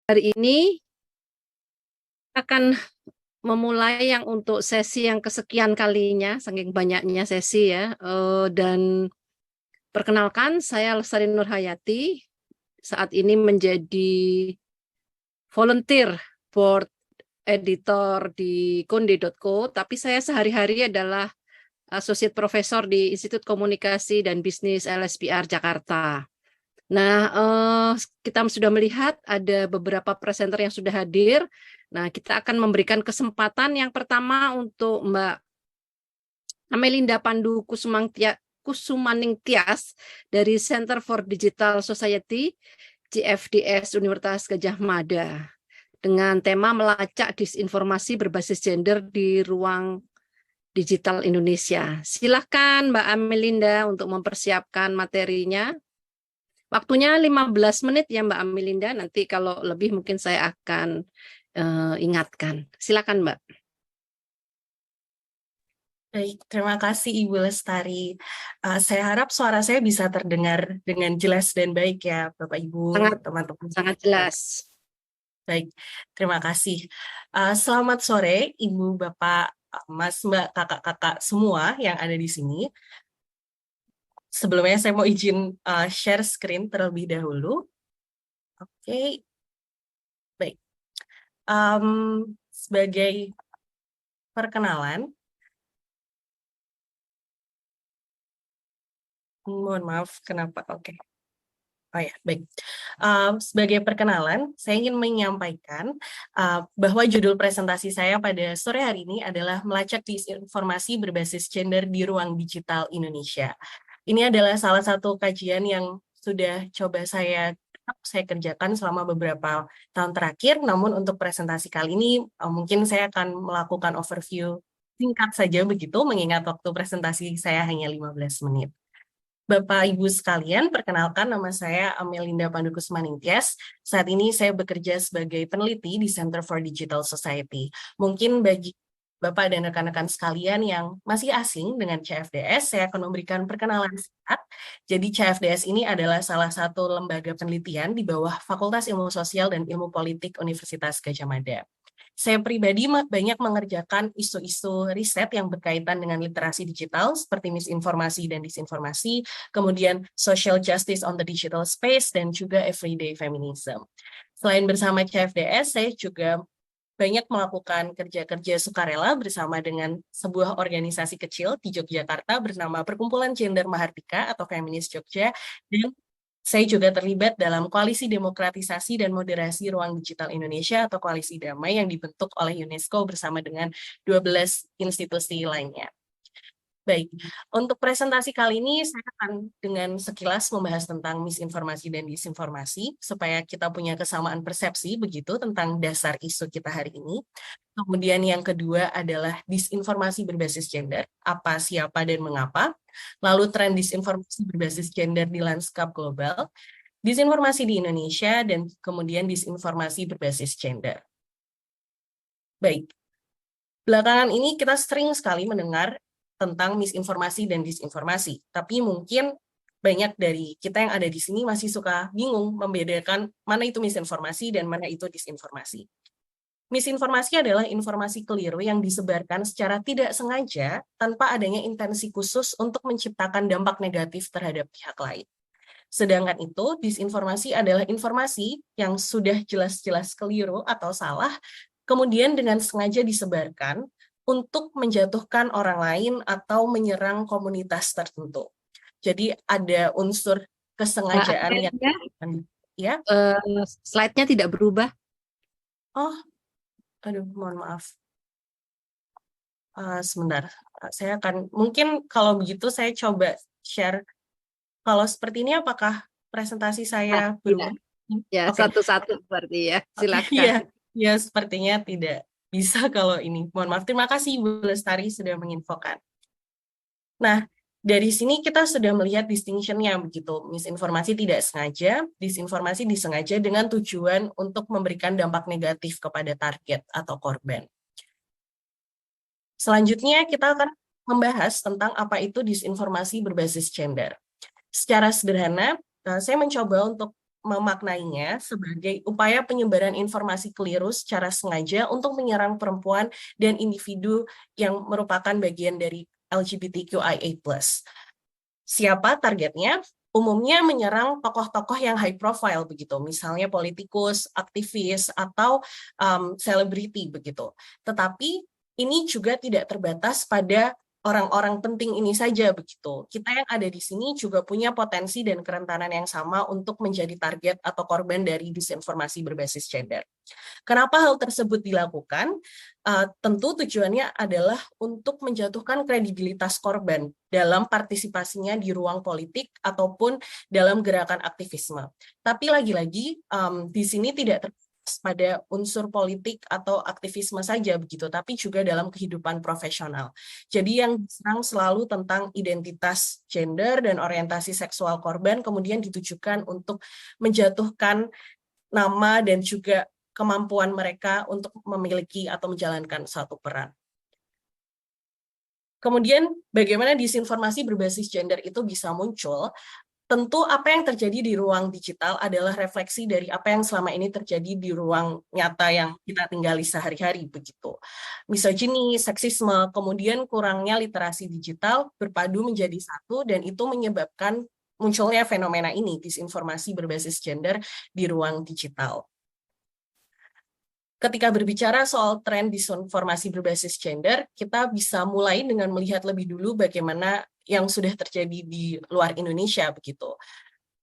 Hari ini akan memulai yang untuk sesi yang kesekian kalinya, saking banyaknya sesi ya. Dan perkenalkan, saya Lestari Nurhayati, saat ini menjadi volunteer board editor di konde.co, tapi saya sehari-hari adalah associate professor di Institut Komunikasi dan Bisnis LSPR Jakarta. Nah, kita sudah melihat ada beberapa presenter yang sudah hadir. Nah, kita akan memberikan kesempatan yang pertama untuk Mbak Amelinda Pandu Kusumaning Tias dari Center for Digital Society, CFDS Universitas Gadjah Mada, dengan tema melacak disinformasi berbasis gender di ruang digital Indonesia. Silakan Mbak Amelinda untuk mempersiapkan materinya. Waktunya 15 menit ya Mbak Amelinda, nanti kalau lebih mungkin saya akan ingatkan. Silakan Mbak. Baik, terima kasih Ibu Lestari. Saya harap suara saya bisa terdengar dengan jelas dan baik ya Bapak Ibu, teman-teman. Sangat jelas. Baik, terima kasih. Selamat sore Ibu, Bapak, Mas, Mbak, kakak-kakak semua yang ada di sini. Sebelumnya saya mau izin share screen terlebih dahulu. Oke, baik. Sebagai perkenalan, mohon maaf, kenapa? Oke. Oh ya, baik. Sebagai perkenalan, saya ingin menyampaikan bahwa judul presentasi saya pada sore hari ini adalah melacak disinformasi berbasis gender di ruang digital Indonesia. Ini adalah salah satu kajian yang sudah coba saya kerjakan selama beberapa tahun terakhir, namun untuk presentasi kali ini mungkin saya akan melakukan overview singkat saja begitu, mengingat waktu presentasi saya hanya 15 menit. Bapak Ibu sekalian, perkenalkan nama saya Amelinda Pandu Kusumaning Tias. Saat ini saya bekerja sebagai peneliti di Center for Digital Society. Mungkin bagi Bapak dan rekan-rekan sekalian yang masih asing dengan CFDS, saya akan memberikan perkenalan singkat. Jadi CFDS ini adalah salah satu lembaga penelitian di bawah Fakultas Ilmu Sosial dan Ilmu Politik Universitas Gadjah Mada. Saya pribadi banyak mengerjakan isu-isu riset yang berkaitan dengan literasi digital seperti misinformasi dan disinformasi, kemudian social justice on the digital space, dan juga everyday feminism. Selain bersama CFDS, saya juga banyak melakukan kerja-kerja sukarela bersama dengan sebuah organisasi kecil di Yogyakarta bernama Perkumpulan Gender Mahardika atau Feminis Jogja, dan saya juga terlibat dalam Koalisi Demokratisasi dan Moderasi Ruang Digital Indonesia atau Koalisi Damai yang dibentuk oleh UNESCO bersama dengan 12 institusi lainnya. Baik, untuk presentasi kali ini saya akan dengan sekilas membahas tentang misinformasi dan disinformasi supaya kita punya kesamaan persepsi begitu tentang dasar isu kita hari ini. Kemudian yang kedua adalah disinformasi berbasis gender, apa, siapa, dan mengapa. Lalu tren disinformasi berbasis gender di lanskap global, disinformasi di Indonesia, dan kemudian disinformasi berbasis gender. Baik, belakangan ini kita sering sekali mendengar tentang misinformasi dan disinformasi. Tapi mungkin banyak dari kita yang ada di sini masih suka bingung membedakan mana itu misinformasi dan mana itu disinformasi. Misinformasi adalah informasi keliru yang disebarkan secara tidak sengaja tanpa adanya intensi khusus untuk menciptakan dampak negatif terhadap pihak lain. Sedangkan itu, disinformasi adalah informasi yang sudah jelas-jelas keliru atau salah, kemudian dengan sengaja disebarkan untuk menjatuhkan orang lain atau menyerang komunitas tertentu. Jadi ada unsur kesengajaan yang ya. Slide-nya tidak berubah. Oh, aduh, mohon maaf. Sebentar, saya akan mungkin kalau begitu saya coba share. Kalau seperti ini apakah presentasi saya berubah? Ya, satu-satu berarti ya. Silakan. Ya, sepertinya tidak bisa kalau ini. Mohon maaf, terima kasih Ibu Lestari sudah menginfokan. Nah, dari sini kita sudah melihat distinction-nya begitu. Misinformasi tidak sengaja, disinformasi disengaja dengan tujuan untuk memberikan dampak negatif kepada target atau korban. Selanjutnya kita akan membahas tentang apa itu disinformasi berbasis gender. Secara sederhana, saya mencoba untuk memaknainya sebagai upaya penyebaran informasi keliru secara sengaja untuk menyerang perempuan dan individu yang merupakan bagian dari LGBTQIA+. Siapa targetnya? Umumnya menyerang tokoh-tokoh yang high profile begitu, misalnya politikus, aktivis, atau selebriti begitu. Tetapi ini juga tidak terbatas pada orang-orang penting ini saja begitu. Kita yang ada di sini juga punya potensi dan kerentanan yang sama untuk menjadi target atau korban dari disinformasi berbasis gender. Kenapa hal tersebut dilakukan? Tentu tujuannya adalah untuk menjatuhkan kredibilitas korban dalam partisipasinya di ruang politik ataupun dalam gerakan aktivisme. Tapi lagi-lagi di sini tidak terbatas pada unsur politik atau aktivisme saja begitu, tapi juga dalam kehidupan profesional. Jadi yang diserang selalu tentang identitas gender dan orientasi seksual korban, kemudian ditujukan untuk menjatuhkan nama dan juga kemampuan mereka untuk memiliki atau menjalankan satu peran. Kemudian bagaimana disinformasi berbasis gender itu bisa muncul? Tentu apa yang terjadi di ruang digital adalah refleksi dari apa yang selama ini terjadi di ruang nyata yang kita tinggali sehari-hari begitu. Misogyni, seksisme, kemudian kurangnya literasi digital berpadu menjadi satu dan itu menyebabkan munculnya fenomena ini, disinformasi berbasis gender di ruang digital. Ketika berbicara soal tren disinformasi berbasis gender, kita bisa mulai dengan melihat lebih dulu bagaimana yang sudah terjadi di luar Indonesia begitu.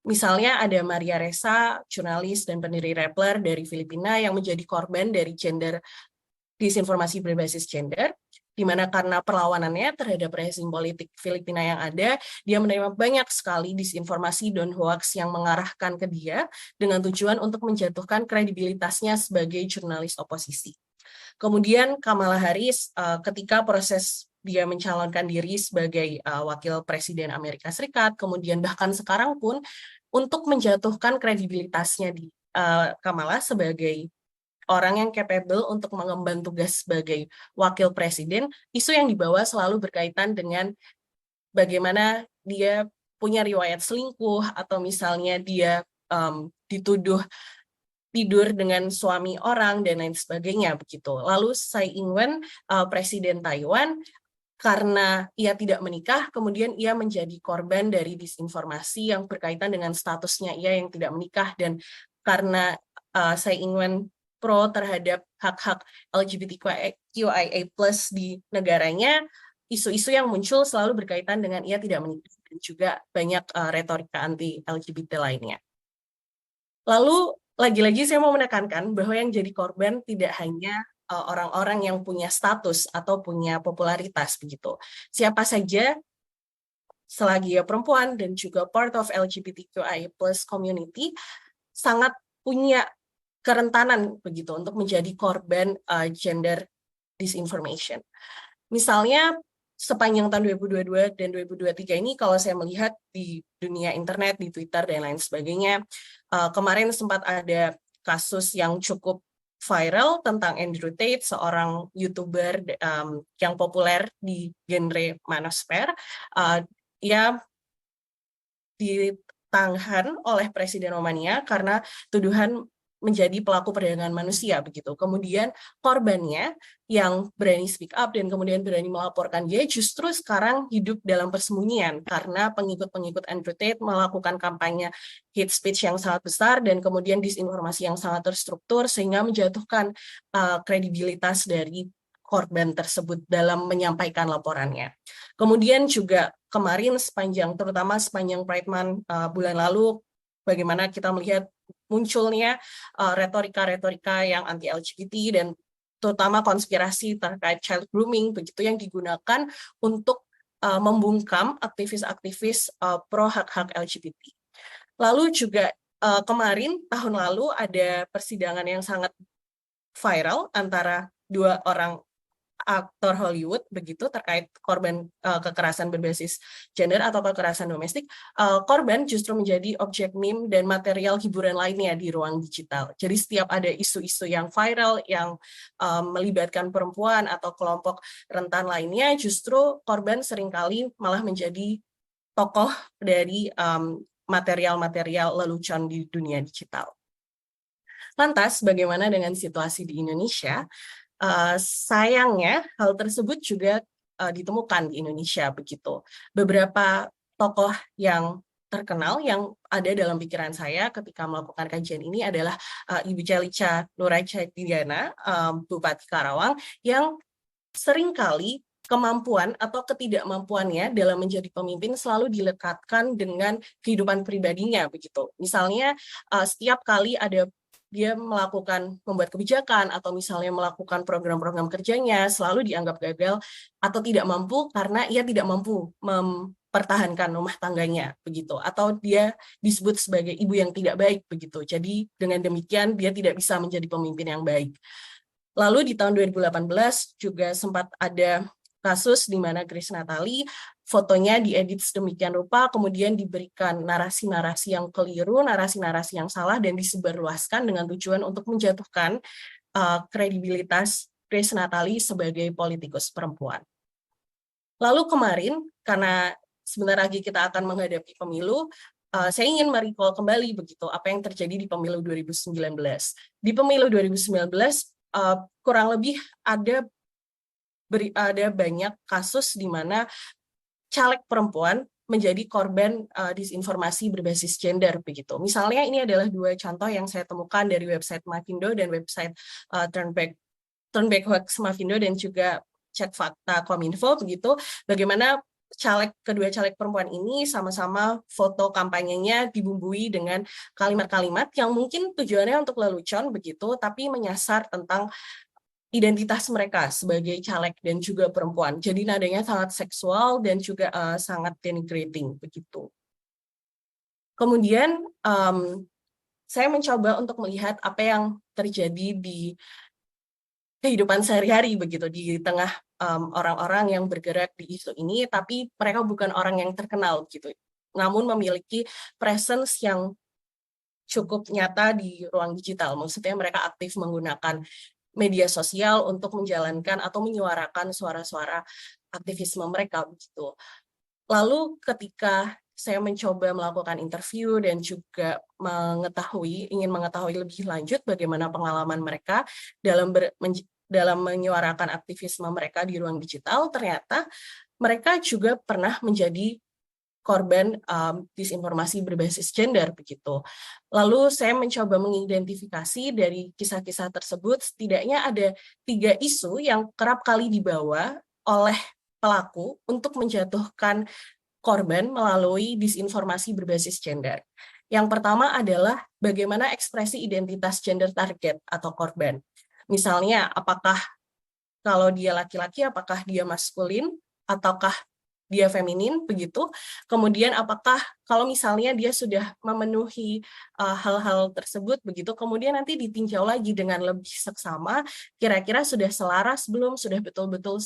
Misalnya ada Maria Ressa, jurnalis dan pendiri Rappler dari Filipina yang menjadi korban dari disinformasi berbasis gender, di mana karena perlawanannya terhadap rezim politik Filipina yang ada, dia menerima banyak sekali disinformasi dan hoax yang mengarahkan ke dia dengan tujuan untuk menjatuhkan kredibilitasnya sebagai jurnalis oposisi. Kemudian Kamala Harris ketika proses dia mencalonkan diri sebagai wakil presiden Amerika Serikat, kemudian bahkan sekarang pun untuk menjatuhkan kredibilitasnya di Kamala sebagai orang yang capable untuk mengemban tugas sebagai wakil presiden, isu yang dibawa selalu berkaitan dengan bagaimana dia punya riwayat selingkuh atau misalnya dia dituduh tidur dengan suami orang dan lain sebagainya begitu. Lalu Tsai Ing-wen, presiden Taiwan, karena ia tidak menikah, kemudian ia menjadi korban dari disinformasi yang berkaitan dengan statusnya ia yang tidak menikah, dan karena Tsai Ing-wen pro terhadap hak-hak LGBTQIA+ di negaranya, isu-isu yang muncul selalu berkaitan dengan ia tidak menikah dan juga banyak retorika anti-LGBT lainnya. Lalu lagi-lagi saya mau menekankan bahwa yang jadi korban tidak hanya orang-orang yang punya status atau punya popularitas begitu. Siapa saja selagi perempuan dan juga part of LGBTQIA+ community sangat punya kerentanan begitu untuk menjadi korban gender disinformation. Misalnya sepanjang tahun 2022 dan 2023 ini kalau saya melihat di dunia internet, di Twitter dan lain sebagainya, kemarin sempat ada kasus yang cukup viral tentang Andrew Tate, seorang YouTuber yang populer di genre manosphere. Ia ditahan oleh Presiden Romania karena tuduhan menjadi pelaku perdagangan manusia begitu. Kemudian korbannya yang berani speak up dan kemudian berani melaporkan dia justru sekarang hidup dalam persembunyian karena pengikut-pengikut Andrew Tate melakukan kampanye hate speech yang sangat besar dan kemudian disinformasi yang sangat terstruktur sehingga menjatuhkan kredibilitas dari korban tersebut dalam menyampaikan laporannya. Kemudian juga kemarin terutama sepanjang Pride Month bulan lalu, bagaimana kita melihat munculnya retorika-retorika yang anti-LGBT dan terutama konspirasi terkait child grooming begitu yang digunakan untuk membungkam aktivis-aktivis pro hak-hak LGBT. Lalu juga kemarin tahun lalu ada persidangan yang sangat viral antara dua orang aktor Hollywood begitu terkait korban kekerasan berbasis gender atau kekerasan domestik. Korban justru menjadi objek meme dan material hiburan lainnya di ruang digital. Jadi setiap ada isu-isu yang viral yang melibatkan perempuan atau kelompok rentan lainnya, justru korban seringkali malah menjadi tokoh dari material-material lelucon di dunia digital. Lantas, bagaimana dengan situasi di Indonesia? Sayangnya, hal tersebut juga ditemukan di Indonesia begitu. Beberapa tokoh yang terkenal yang ada dalam pikiran saya ketika melakukan kajian ini adalah Ibu Celica Nurhayatidiana, Bupati Karawang, yang seringkali kemampuan atau ketidakmampuannya dalam menjadi pemimpin selalu dilekatkan dengan kehidupan pribadinya begitu. Misalnya setiap kali ada dia membuat kebijakan atau misalnya melakukan program-program kerjanya selalu dianggap gagal atau tidak mampu karena ia tidak mampu mempertahankan rumah tangganya begitu, atau dia disebut sebagai ibu yang tidak baik begitu. Jadi dengan demikian dia tidak bisa menjadi pemimpin yang baik. Lalu di tahun 2018 juga sempat ada kasus di mana Grace Natali fotonya diedit sedemikian rupa, kemudian diberikan narasi-narasi yang keliru, narasi-narasi yang salah, dan disebarluaskan dengan tujuan untuk menjatuhkan kredibilitas Grace Natali sebagai politikus perempuan. Lalu kemarin, karena sebentar lagi kita akan menghadapi pemilu, saya ingin merecall kembali begitu apa yang terjadi di pemilu 2019. Di pemilu 2019, kurang lebih ada banyak kasus di mana caleg perempuan menjadi korban disinformasi berbasis gender begitu. Misalnya ini adalah dua contoh yang saya temukan dari website Mavindo dan website Turnback Hoax Mavindo dan juga Cek Fakta Kominfo begitu. Bagaimana kedua caleg perempuan ini sama-sama foto kampanyenya dibumbui dengan kalimat-kalimat yang mungkin tujuannya untuk lelucon begitu, tapi menyasar tentang identitas mereka sebagai caleg dan juga perempuan. Jadi nadanya sangat seksual dan juga sangat denigrating begitu. Kemudian saya mencoba untuk melihat apa yang terjadi di kehidupan sehari-hari begitu di tengah orang-orang yang bergerak di isu ini, tapi mereka bukan orang yang terkenal gitu, namun memiliki presence yang cukup nyata di ruang digital. Maksudnya mereka aktif menggunakan media sosial untuk menjalankan atau menyuarakan suara-suara aktivisme mereka begitu. Lalu ketika saya mencoba melakukan interview dan juga ingin mengetahui lebih lanjut bagaimana pengalaman mereka dalam menyuarakan aktivisme mereka di ruang digital, ternyata mereka juga pernah menjadi korban disinformasi berbasis gender begitu. Lalu saya mencoba mengidentifikasi dari kisah-kisah tersebut, setidaknya ada 3 isu yang kerap kali dibawa oleh pelaku untuk menjatuhkan korban melalui disinformasi berbasis gender. Yang pertama adalah bagaimana ekspresi identitas gender target atau korban. Misalnya, apakah kalau dia laki-laki, apakah dia maskulin, ataukah dia feminin begitu. Kemudian apakah kalau misalnya dia sudah memenuhi hal-hal tersebut begitu, kemudian nanti ditinjau lagi dengan lebih seksama, kira-kira sudah selaras belum, sudah betul-betul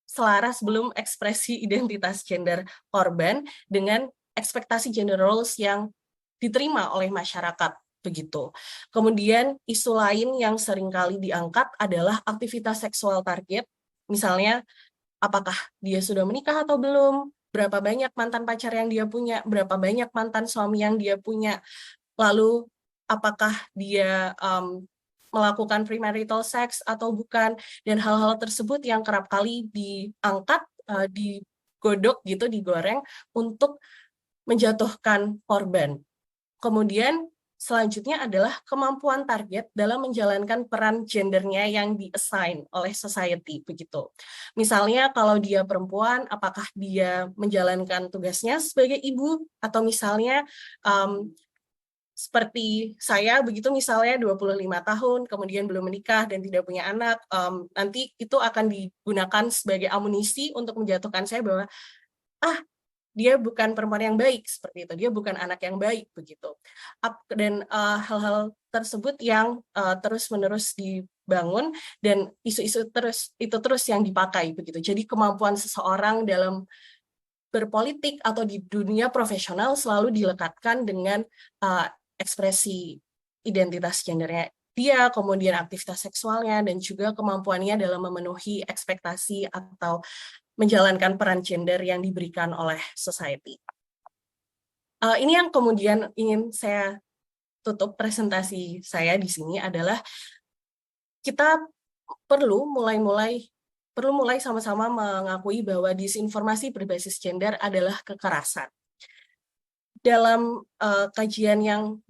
selaras belum ekspresi identitas gender korban dengan ekspektasi gender roles yang diterima oleh masyarakat begitu. Kemudian isu lain yang seringkali diangkat adalah aktivitas seksual target, misalnya apakah dia sudah menikah atau belum, berapa banyak mantan pacar yang dia punya, berapa banyak mantan suami yang dia punya, lalu apakah dia melakukan premarital sex atau bukan, dan hal-hal tersebut yang kerap kali diangkat, digodok gitu, digoreng untuk menjatuhkan korban. Kemudian selanjutnya adalah kemampuan target dalam menjalankan peran gendernya yang di-assign oleh society begitu. Misalnya kalau dia perempuan, apakah dia menjalankan tugasnya sebagai ibu, atau misalnya seperti saya begitu, misalnya 25 tahun kemudian belum menikah dan tidak punya anak, nanti itu akan digunakan sebagai amunisi untuk menjatuhkan saya bahwa dia bukan perempuan yang baik, seperti itu, dia bukan anak yang baik begitu. Dan hal-hal tersebut yang terus-menerus dibangun dan isu-isu terus yang dipakai begitu. Jadi kemampuan seseorang dalam berpolitik atau di dunia profesional selalu dilekatkan dengan ekspresi identitas gendernya dia, kemudian aktivitas seksualnya, dan juga kemampuannya dalam memenuhi ekspektasi atau menjalankan peran gender yang diberikan oleh society. Ini yang kemudian ingin saya tutup presentasi saya di sini adalah kita perlu mulai sama-sama mengakui bahwa disinformasi berbasis gender adalah kekerasan. Dalam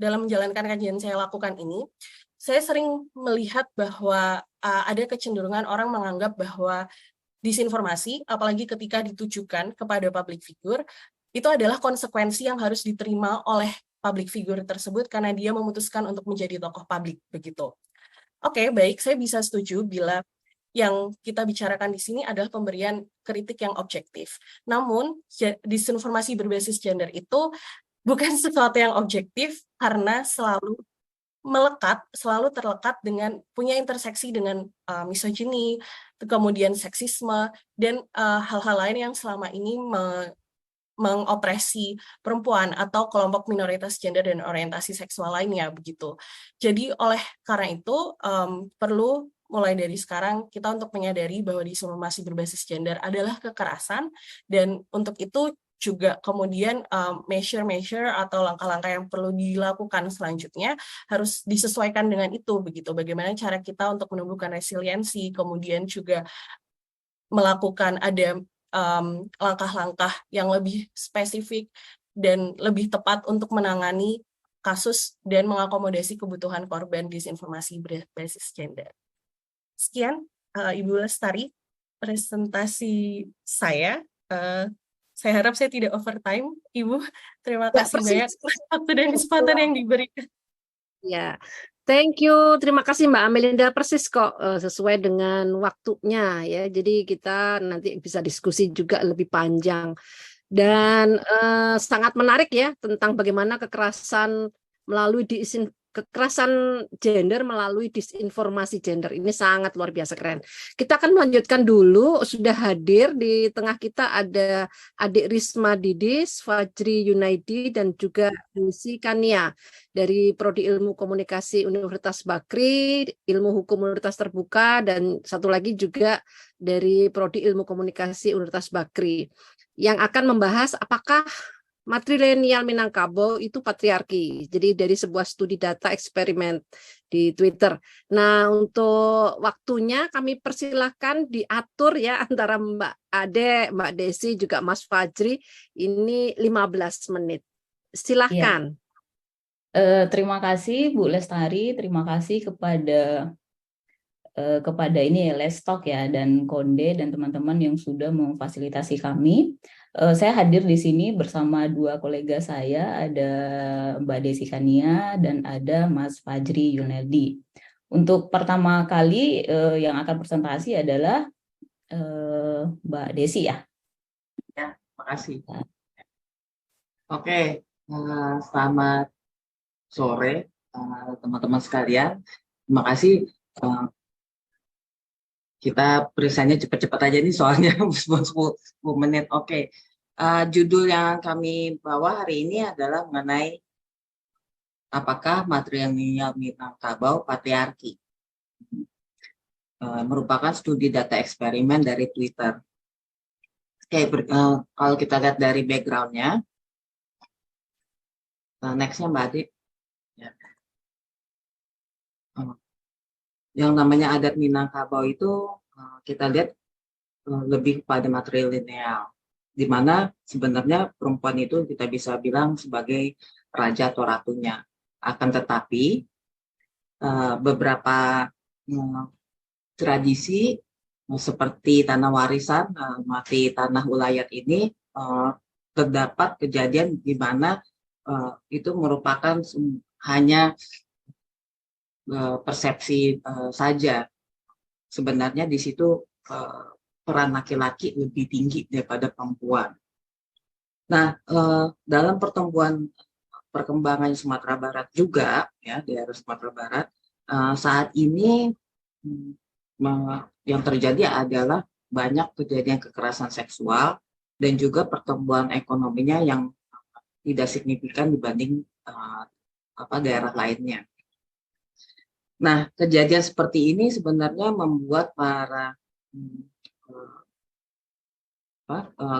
menjalankan kajian saya lakukan ini, saya sering melihat bahwa ada kecenderungan orang menganggap bahwa disinformasi, apalagi ketika ditujukan kepada public figure, itu adalah konsekuensi yang harus diterima oleh public figure tersebut karena dia memutuskan untuk menjadi tokoh publik, begitu. Oke, baik, saya bisa setuju bila yang kita bicarakan di sini adalah pemberian kritik yang objektif. Namun, disinformasi berbasis gender itu bukan sesuatu yang objektif karena selalu terlekat dengan punya interseksi dengan misogyni, kemudian seksisme, dan hal-hal lain yang selama ini mengopresi perempuan atau kelompok minoritas gender dan orientasi seksual lainnya begitu. Jadi oleh karena itu perlu mulai dari sekarang kita untuk menyadari bahwa disinformasi berbasis gender adalah kekerasan, dan untuk itu juga kemudian measure atau langkah-langkah yang perlu dilakukan selanjutnya harus disesuaikan dengan itu begitu. Bagaimana cara kita untuk menumbuhkan resiliensi, kemudian juga melakukan ada langkah-langkah yang lebih spesifik dan lebih tepat untuk menangani kasus dan mengakomodasi kebutuhan korban disinformasi berbasis gender. Sekian, Ibu Lestari, presentasi saya. Saya harap saya tidak overtime, Ibu. Terima kasih banyak waktu dan kesempatan yang diberikan. Ya, thank you. Terima kasih Mbak Amelinda, persis kok sesuai dengan waktunya ya. Jadi kita nanti bisa diskusi juga lebih panjang. Dan sangat menarik ya tentang bagaimana kekerasan gender melalui disinformasi gender. Ini sangat luar biasa keren. Kita akan melanjutkan dulu. Sudah hadir di tengah kita ada Adik Risma Didis, Fajri Yunaidi, dan juga Lucy Kania dari Prodi Ilmu Komunikasi Universitas Bakri, Ilmu Hukum Universitas Terbuka, dan satu lagi juga dari Prodi Ilmu Komunikasi Universitas Bakri, yang akan membahas apakah matrilineal Minangkabau itu patriarki. Jadi dari sebuah studi data eksperimen di Twitter. Nah, untuk waktunya kami persilahkan diatur ya antara Mbak Ade, Mbak Desi, juga Mas Fajri. Ini 15 menit. Silahkan. Terima kasih Bu Lestari, terima kasih kepada ini Lestok ya dan Konde dan teman-teman yang sudah memfasilitasi kami. Saya hadir di sini bersama dua kolega saya, ada Mbak Desi Kania dan ada Mas Fajri Yunedi. Untuk pertama kali yang akan presentasi adalah Mbak Desi ya. Ya, makasih. Oke, selamat sore teman-teman sekalian. Terima kasih. Kita periksanya cepat-cepat aja nih soalnya 10 menit. Oke. Judul yang kami bawa hari ini adalah mengenai apakah matrilineal Minangkabau patriarki. Merupakan studi data eksperimen dari Twitter. Oke, kalau kita lihat dari background-nya, next-nya Mbak Adi. Ya. Yang namanya adat Minangkabau itu kita lihat lebih pada matrilineal, di mana sebenarnya perempuan itu kita bisa bilang sebagai raja atau ratunya. Akan tetapi beberapa tradisi seperti tanah warisan, mati tanah ulayat ini terdapat kejadian di mana itu merupakan hanya persepsi saja. Sebenarnya di situ peran laki-laki lebih tinggi daripada perempuan. Nah, dalam perkembangan Sumatera Barat juga, ya, di daerah Sumatera Barat, saat ini yang terjadi adalah banyak kejadian kekerasan seksual dan juga pertumbuhan ekonominya yang tidak signifikan dibanding daerah lainnya. Nah, kejadian seperti ini sebenarnya membuat para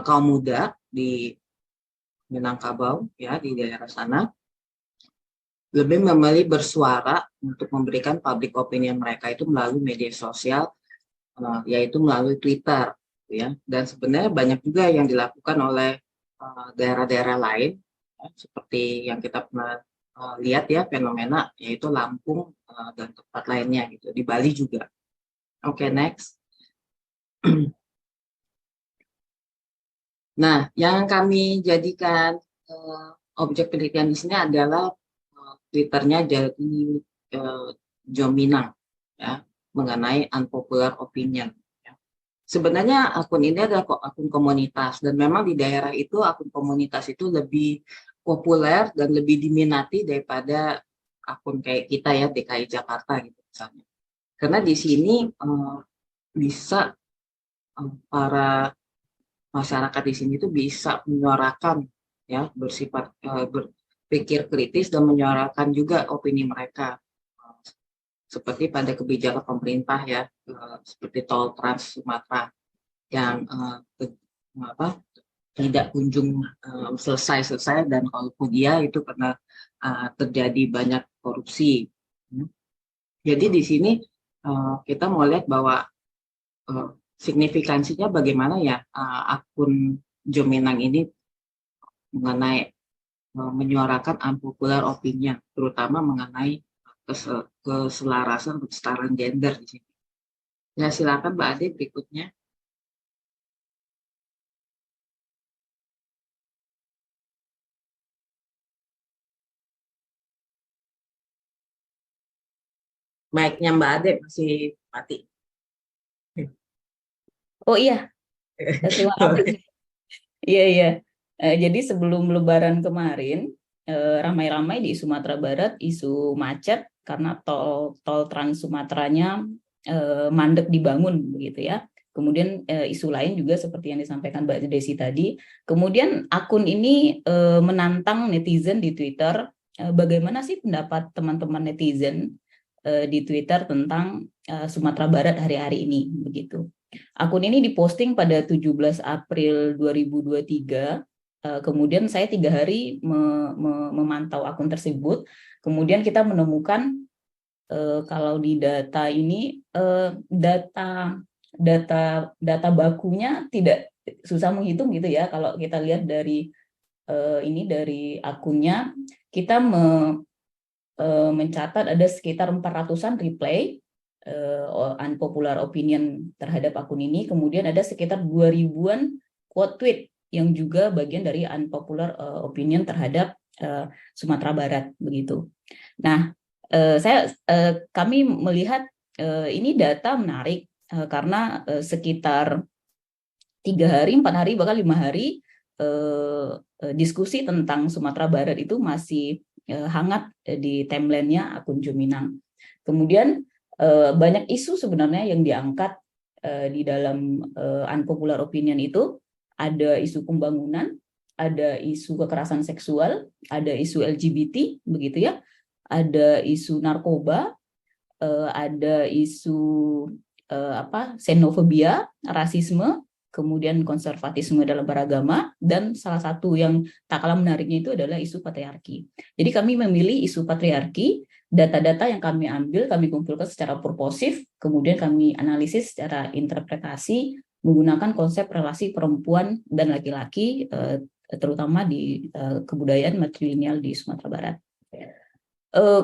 kaum muda di Minangkabau ya di daerah sana lebih memilih bersuara untuk memberikan public opinion mereka itu melalui media sosial, yaitu melalui Twitter, ya. Dan sebenarnya banyak juga yang dilakukan oleh daerah-daerah lain, ya, seperti yang kita pernah lihat ya fenomena, yaitu Lampung dan tempat lainnya gitu, di Bali juga. Oke, next. Nah, yang kami jadikan objek penelitian di sini adalah Twitternya jadi Jominang, ya, mengenai unpopular opinion. Ya. Sebenarnya akun ini adalah akun komunitas, dan memang di daerah itu akun komunitas itu lebih populer dan lebih diminati daripada akun kayak kita ya DKI Jakarta gitu misalnya. Karena di sini bisa para masyarakat di sini tuh bisa menyuarakan ya bersifat berpikir kritis dan menyuarakan juga opini mereka seperti pada kebijakan pemerintah ya seperti tol Trans Sumatera yang tidak kunjung selesai dan kalaupun dia itu karena terjadi banyak korupsi. Jadi di sini kita mau lihat bahwa signifikansinya bagaimana ya akun Jominang ini mengenai menyuarakan unpopular opinion, terutama mengenai keselarasan untuk kesetaraan gender di sini. Ya silakan Mbak Ade berikutnya. Mic-nya Mbak Ade masih mati. Oh iya, terima kasih. Iya. Jadi sebelum Lebaran kemarin, ramai-ramai di Sumatera Barat isu macet karena tol Trans Sumateranya mandek dibangun begitu ya. Kemudian isu lain juga seperti yang disampaikan Mbak Desi tadi. Kemudian akun ini menantang netizen di Twitter. Bagaimana sih pendapat teman-teman netizen di Twitter tentang Sumatera Barat hari-hari ini begitu. Akun ini diposting pada 17 April 2023. Kemudian saya 3 hari memantau akun tersebut. Kemudian kita menemukan kalau di data ini data bakunya tidak susah menghitung gitu ya. Kalau kita lihat dari dari akunnya, kita mencatat ada sekitar 400-an replay unpopular opinion terhadap akun ini. Kemudian ada sekitar 2000-an quote tweet yang juga bagian dari unpopular opinion terhadap Sumatera Barat begitu. Nah, kami melihat ini data menarik karena sekitar 3 hari, 4 hari, bahkan 5 hari diskusi tentang Sumatera Barat itu masih hangat di timeline-nya akun Jominang. Kemudian banyak isu sebenarnya yang diangkat di dalam unpopular opinion itu. Ada isu pembangunan, ada isu kekerasan seksual, ada isu LGBT begitu ya, ada isu narkoba, ada isu xenofobia, rasisme, kemudian konservatisme dalam beragama, dan salah satu yang tak kalah menariknya itu adalah isu patriarki. Jadi kami memilih isu patriarki, data-data yang kami ambil, kami kumpulkan secara purposif, kemudian kami analisis secara interpretasi menggunakan konsep relasi perempuan dan laki-laki, terutama di kebudayaan matrilineal di Sumatera Barat.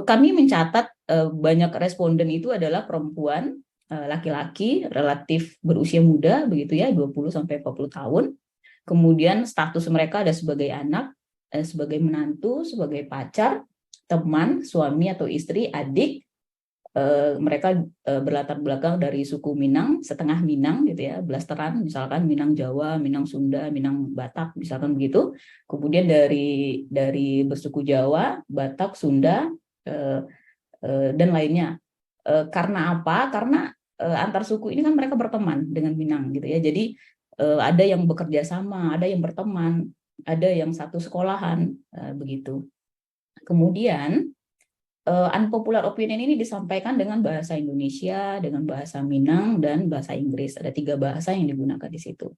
Kami mencatat banyak responden itu adalah perempuan, laki-laki relatif berusia muda begitu ya, 20-40 tahun. Kemudian status mereka ada sebagai anak, sebagai menantu, sebagai pacar, teman, suami atau istri, adik. Mereka berlatar belakang dari suku Minang, setengah Minang gitu ya, blasteran, misalkan Minang Jawa, Minang Sunda, Minang Batak, misalkan begitu. Kemudian dari bersuku Jawa, Batak, Sunda, dan lainnya. Karena apa? Karena antar suku ini kan mereka berteman dengan Minang gitu ya. Jadi ada yang bekerja sama, ada yang berteman, ada yang satu sekolahan begitu. Kemudian unpopular opinion ini disampaikan dengan bahasa Indonesia, dengan bahasa Minang, dan bahasa Inggris. Ada 3 bahasa yang digunakan di situ.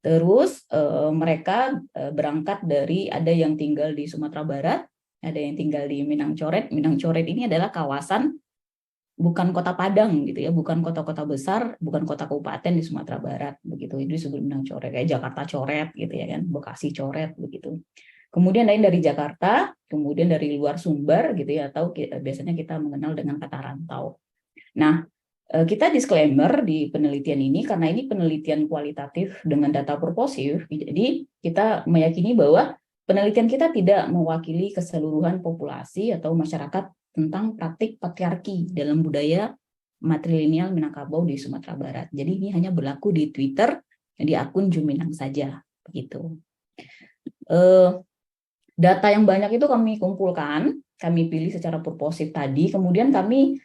Terus mereka berangkat dari, ada yang tinggal di Sumatera Barat, ada yang tinggal di Minang Coret. Minang Coret ini adalah kawasan, bukan kota Padang gitu ya, bukan kota-kota besar, bukan kota kabupaten di Sumatera Barat begitu. Itu disebut Minang Coret, kayak Jakarta Coret gitu ya kan, Bekasi Coret begitu. Kemudian lain dari Jakarta, kemudian dari luar Sumber gitu ya, atau biasanya kita mengenal dengan kata rantau. Nah, kita disclaimer di penelitian ini karena ini penelitian kualitatif dengan data purposif, jadi kita meyakini bahwa penelitian kita tidak mewakili keseluruhan populasi atau masyarakat tentang praktik patriarki dalam budaya matrilineal Minangkabau di Sumatera Barat. Jadi ini hanya berlaku di Twitter, di akun Juminang saja, begitu. Data yang banyak itu kami kumpulkan, kami pilih secara purposif tadi, kemudian kami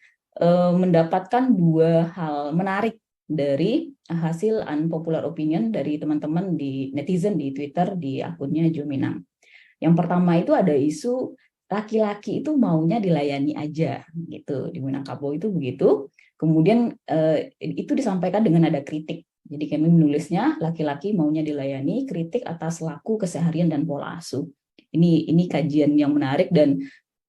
mendapatkan dua hal menarik dari hasil unpopular opinion dari teman-teman di netizen di Twitter di akunnya Juminang. Yang pertama itu ada isu laki-laki itu maunya dilayani aja gitu di Minangkabau itu begitu. Kemudian itu disampaikan dengan ada kritik. Jadi kami menulisnya laki-laki maunya dilayani, kritik atas laku keseharian dan pola asuh. Ini kajian yang menarik dan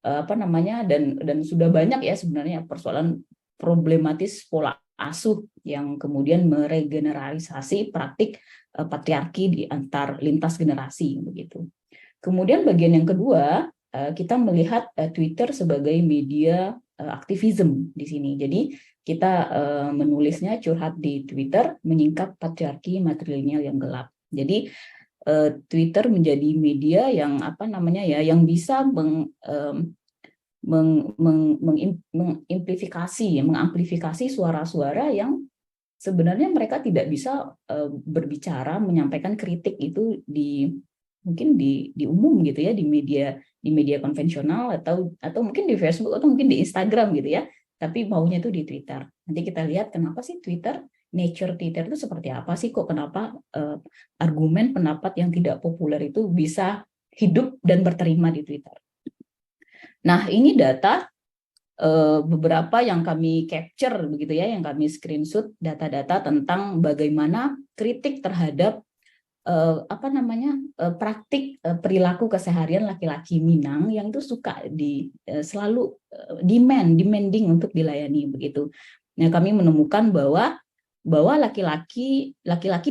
dan sudah banyak ya sebenarnya persoalan problematis pola asuh yang kemudian meregeneralisasi praktik patriarki di antar lintas generasi begitu. Kemudian bagian yang kedua, kita melihat Twitter sebagai media aktivisme di sini. Jadi kita menulisnya curhat di Twitter menyingkap patriarki matrilineal yang gelap. Jadi Twitter menjadi media yang yang bisa mengamplifikasi suara-suara yang sebenarnya mereka tidak bisa berbicara, menyampaikan kritik itu mungkin di umum gitu ya, di media konvensional atau mungkin di Facebook atau mungkin di Instagram gitu ya, tapi maunya itu di Twitter. Nanti kita lihat kenapa sih nature Twitter itu seperti apa sih, kok kenapa argumen pendapat yang tidak populer itu bisa hidup dan berterima di Twitter. Nah, ini data beberapa yang kami capture begitu ya, yang kami screenshot data-data tentang bagaimana kritik terhadap praktik perilaku keseharian laki-laki Minang yang itu suka selalu demanding untuk dilayani begitu. Nah, kami menemukan bahwa laki-laki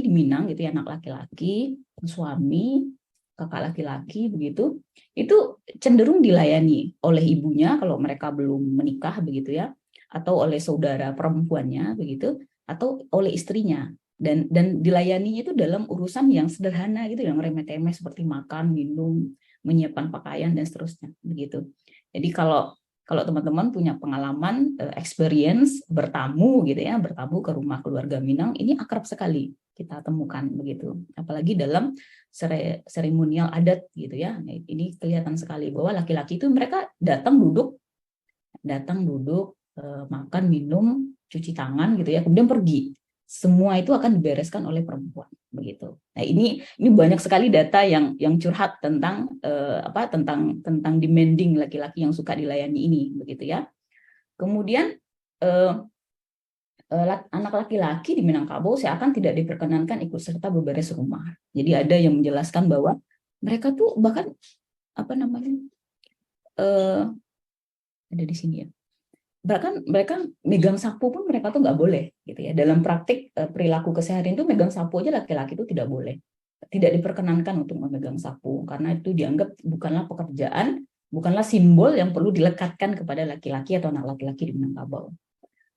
di Minang gitu ya, anak laki-laki, suami, kakak laki-laki begitu, itu cenderung dilayani oleh ibunya kalau mereka belum menikah begitu ya, atau oleh saudara perempuannya begitu, atau oleh istrinya. Dan dilayaninya itu dalam urusan yang sederhana gitu, yang remeh-temeh seperti makan, minum, menyiapkan pakaian dan seterusnya begitu. Jadi kalau teman-teman punya pengalaman experience bertamu gitu ya, bertamu ke rumah keluarga Minang, ini akrab sekali kita temukan begitu. Apalagi dalam seremonial adat gitu ya. Nah, ini kelihatan sekali bahwa laki-laki itu mereka datang duduk makan, minum, cuci tangan gitu ya, kemudian pergi. Semua itu akan dibereskan oleh perempuan begitu. Nah, ini banyak sekali data yang curhat tentang tentang demanding laki-laki yang suka dilayani ini begitu ya. Kemudian anak laki-laki di Minangkabau seakan tidak diperkenankan ikut serta beberes rumah. Jadi ada yang menjelaskan bahwa mereka tuh bahkan ada di sini ya. Bahkan mereka megang sapu pun mereka tuh nggak boleh gitu ya. Dalam praktik perilaku keseharian itu megang sapu aja laki-laki itu tidak boleh, tidak diperkenankan untuk memegang sapu karena itu dianggap bukanlah pekerjaan, bukanlah simbol yang perlu dilekatkan kepada laki-laki atau anak laki-laki di Minangkabau.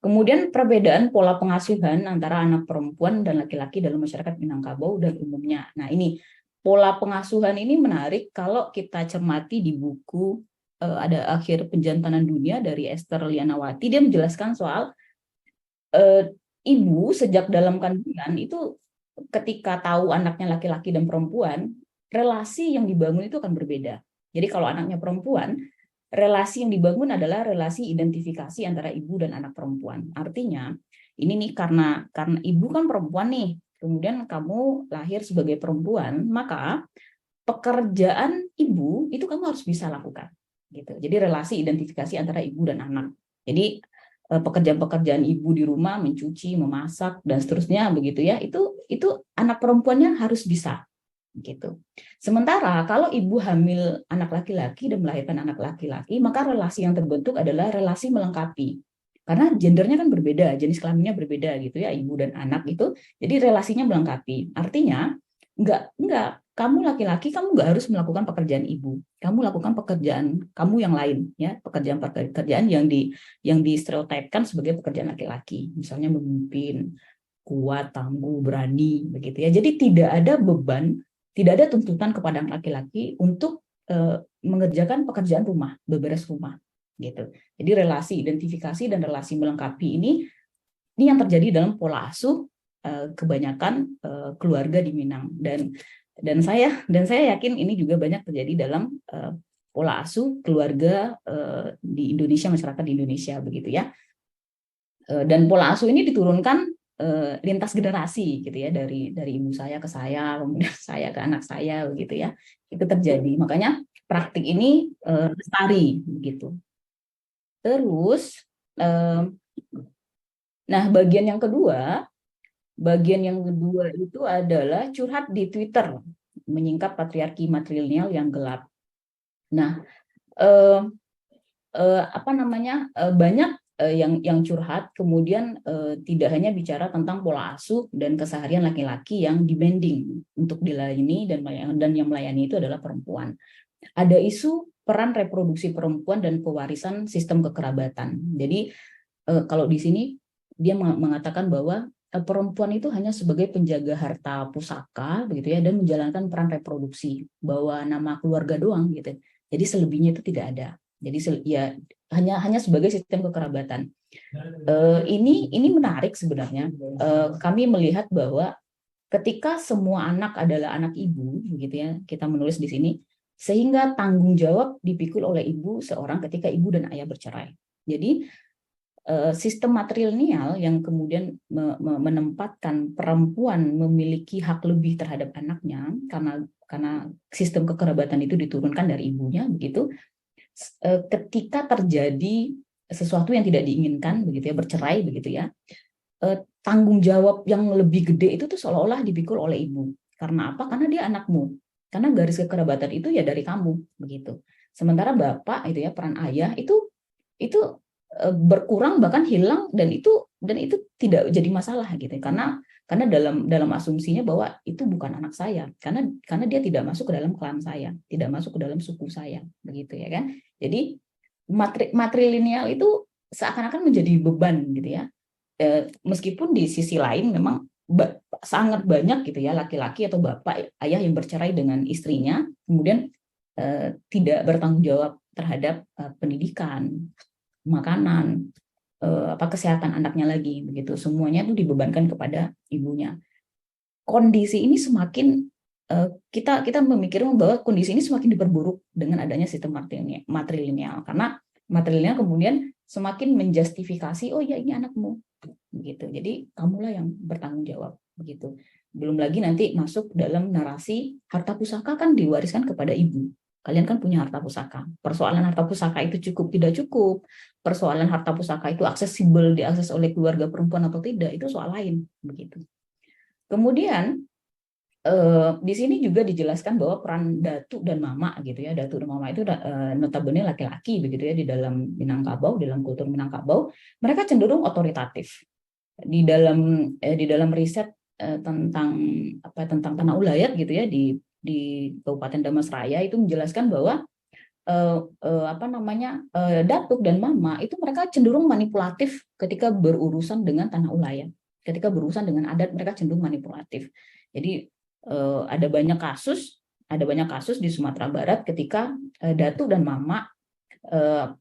Kemudian perbedaan pola pengasuhan antara anak perempuan dan laki-laki dalam masyarakat Minangkabau dan umumnya. Nah, ini pola pengasuhan ini menarik kalau kita cermati di buku ada Akhir Penjantanan Dunia dari Esther Lianawati. Dia menjelaskan soal ibu sejak dalam kandungan itu ketika tahu anaknya laki-laki dan perempuan, relasi yang dibangun itu akan berbeda. Jadi kalau anaknya perempuan, relasi yang dibangun adalah relasi identifikasi antara ibu dan anak perempuan. Artinya, ini nih karena ibu kan perempuan nih, kemudian kamu lahir sebagai perempuan, maka pekerjaan ibu itu kamu harus bisa lakukan. Gitu. Jadi relasi identifikasi antara ibu dan anak. Jadi pekerjaan-pekerjaan ibu di rumah, mencuci, memasak dan seterusnya begitu ya, itu anak perempuannya harus bisa gitu. Sementara kalau ibu hamil anak laki-laki dan melahirkan anak laki-laki, maka relasi yang terbentuk adalah relasi melengkapi. Karena gendernya kan berbeda, jenis kelaminnya berbeda gitu ya, ibu dan anak itu. Jadi relasinya melengkapi. Artinya enggak kamu laki-laki kamu nggak harus melakukan pekerjaan ibu. Kamu lakukan pekerjaan kamu yang lain ya, pekerjaan yang distereotipkan sebagai pekerjaan laki-laki. Misalnya memimpin, kuat, tangguh, berani begitu ya. Jadi tidak ada beban, tidak ada tuntutan kepada laki-laki untuk mengerjakan pekerjaan rumah, beberes rumah gitu. Jadi relasi identifikasi dan relasi melengkapi ini yang terjadi dalam pola asuh kebanyakan keluarga di Minang, dan saya yakin ini juga banyak terjadi dalam pola asuh keluarga di Indonesia, masyarakat di Indonesia begitu ya. Dan pola asuh ini diturunkan lintas generasi gitu ya, dari ibu saya ke saya, kemudian saya ke anak saya begitu ya, itu terjadi. Makanya praktik ini lestari begitu. Terus nah bagian yang kedua itu adalah curhat di Twitter, menyingkap patriarki matrilineal yang gelap. Nah banyak yang curhat, kemudian tidak hanya bicara tentang pola asuh dan keseharian laki-laki yang demanding untuk dilayani, dan yang melayani itu adalah perempuan. Ada isu peran reproduksi perempuan dan pewarisan sistem kekerabatan. Jadi kalau di sini dia mengatakan bahwa perempuan itu hanya sebagai penjaga harta pusaka begitu ya, dan menjalankan peran reproduksi, bawa nama keluarga doang gitu. Jadi selebihnya itu tidak ada. Jadi ya hanya sebagai sistem kekerabatan. Ini menarik sebenarnya. Kami melihat bahwa ketika semua anak adalah anak ibu begitu ya, kita menulis di sini, sehingga tanggung jawab dipikul oleh ibu seorang ketika ibu dan ayah bercerai. Jadi sistem matrilineal yang kemudian menempatkan perempuan memiliki hak lebih terhadap anaknya karena sistem kekerabatan itu diturunkan dari ibunya begitu. Ketika terjadi sesuatu yang tidak diinginkan begitu ya, bercerai begitu ya, tanggung jawab yang lebih gede itu tuh seolah-olah dipikul oleh ibu. Karena apa? Karena dia anakmu. Karena garis kekerabatan itu ya dari kamu begitu. Sementara bapak itu ya, peran ayah itu berkurang, bahkan hilang, dan itu tidak jadi masalah gitu. Karena dalam asumsinya bahwa itu bukan anak saya, karena dia tidak masuk ke dalam klan saya, tidak masuk ke dalam suku saya begitu ya kan. Jadi matrilineal itu seakan-akan menjadi beban gitu ya. Meskipun di sisi lain memang sangat banyak gitu ya laki-laki atau bapak ayah yang bercerai dengan istrinya, kemudian tidak bertanggung jawab terhadap pendidikan, makanan, kesehatan anaknya lagi begitu. Semuanya itu dibebankan kepada ibunya. Kondisi ini semakin kita memikirkan bahwa kondisi ini semakin diperburuk dengan adanya sistem matrilineal, karena matrilineal kemudian semakin menjustifikasi, oh ya ini anakmu begitu. Jadi kamulah yang bertanggung jawab begitu. Belum lagi nanti masuk dalam narasi harta pusaka kan diwariskan kepada ibu. Kalian kan punya harta pusaka. Persoalan harta pusaka itu cukup tidak cukup, persoalan harta pusaka itu aksesibel, diakses oleh keluarga perempuan atau tidak, itu soal lain begitu. Kemudian di sini juga dijelaskan bahwa peran datu dan mama gitu ya. Datu dan mama itu notabene laki-laki begitu ya di dalam Minangkabau, dalam kultur Minangkabau, mereka cenderung otoritatif. Di dalam riset tentang tanah ulayat gitu ya di Kabupaten Damasraya itu menjelaskan bahwa datuk dan mama itu mereka cenderung manipulatif ketika berurusan dengan tanah ulayat. Ketika berurusan dengan adat mereka cenderung manipulatif. Jadi ada banyak kasus di Sumatera Barat ketika datuk dan mama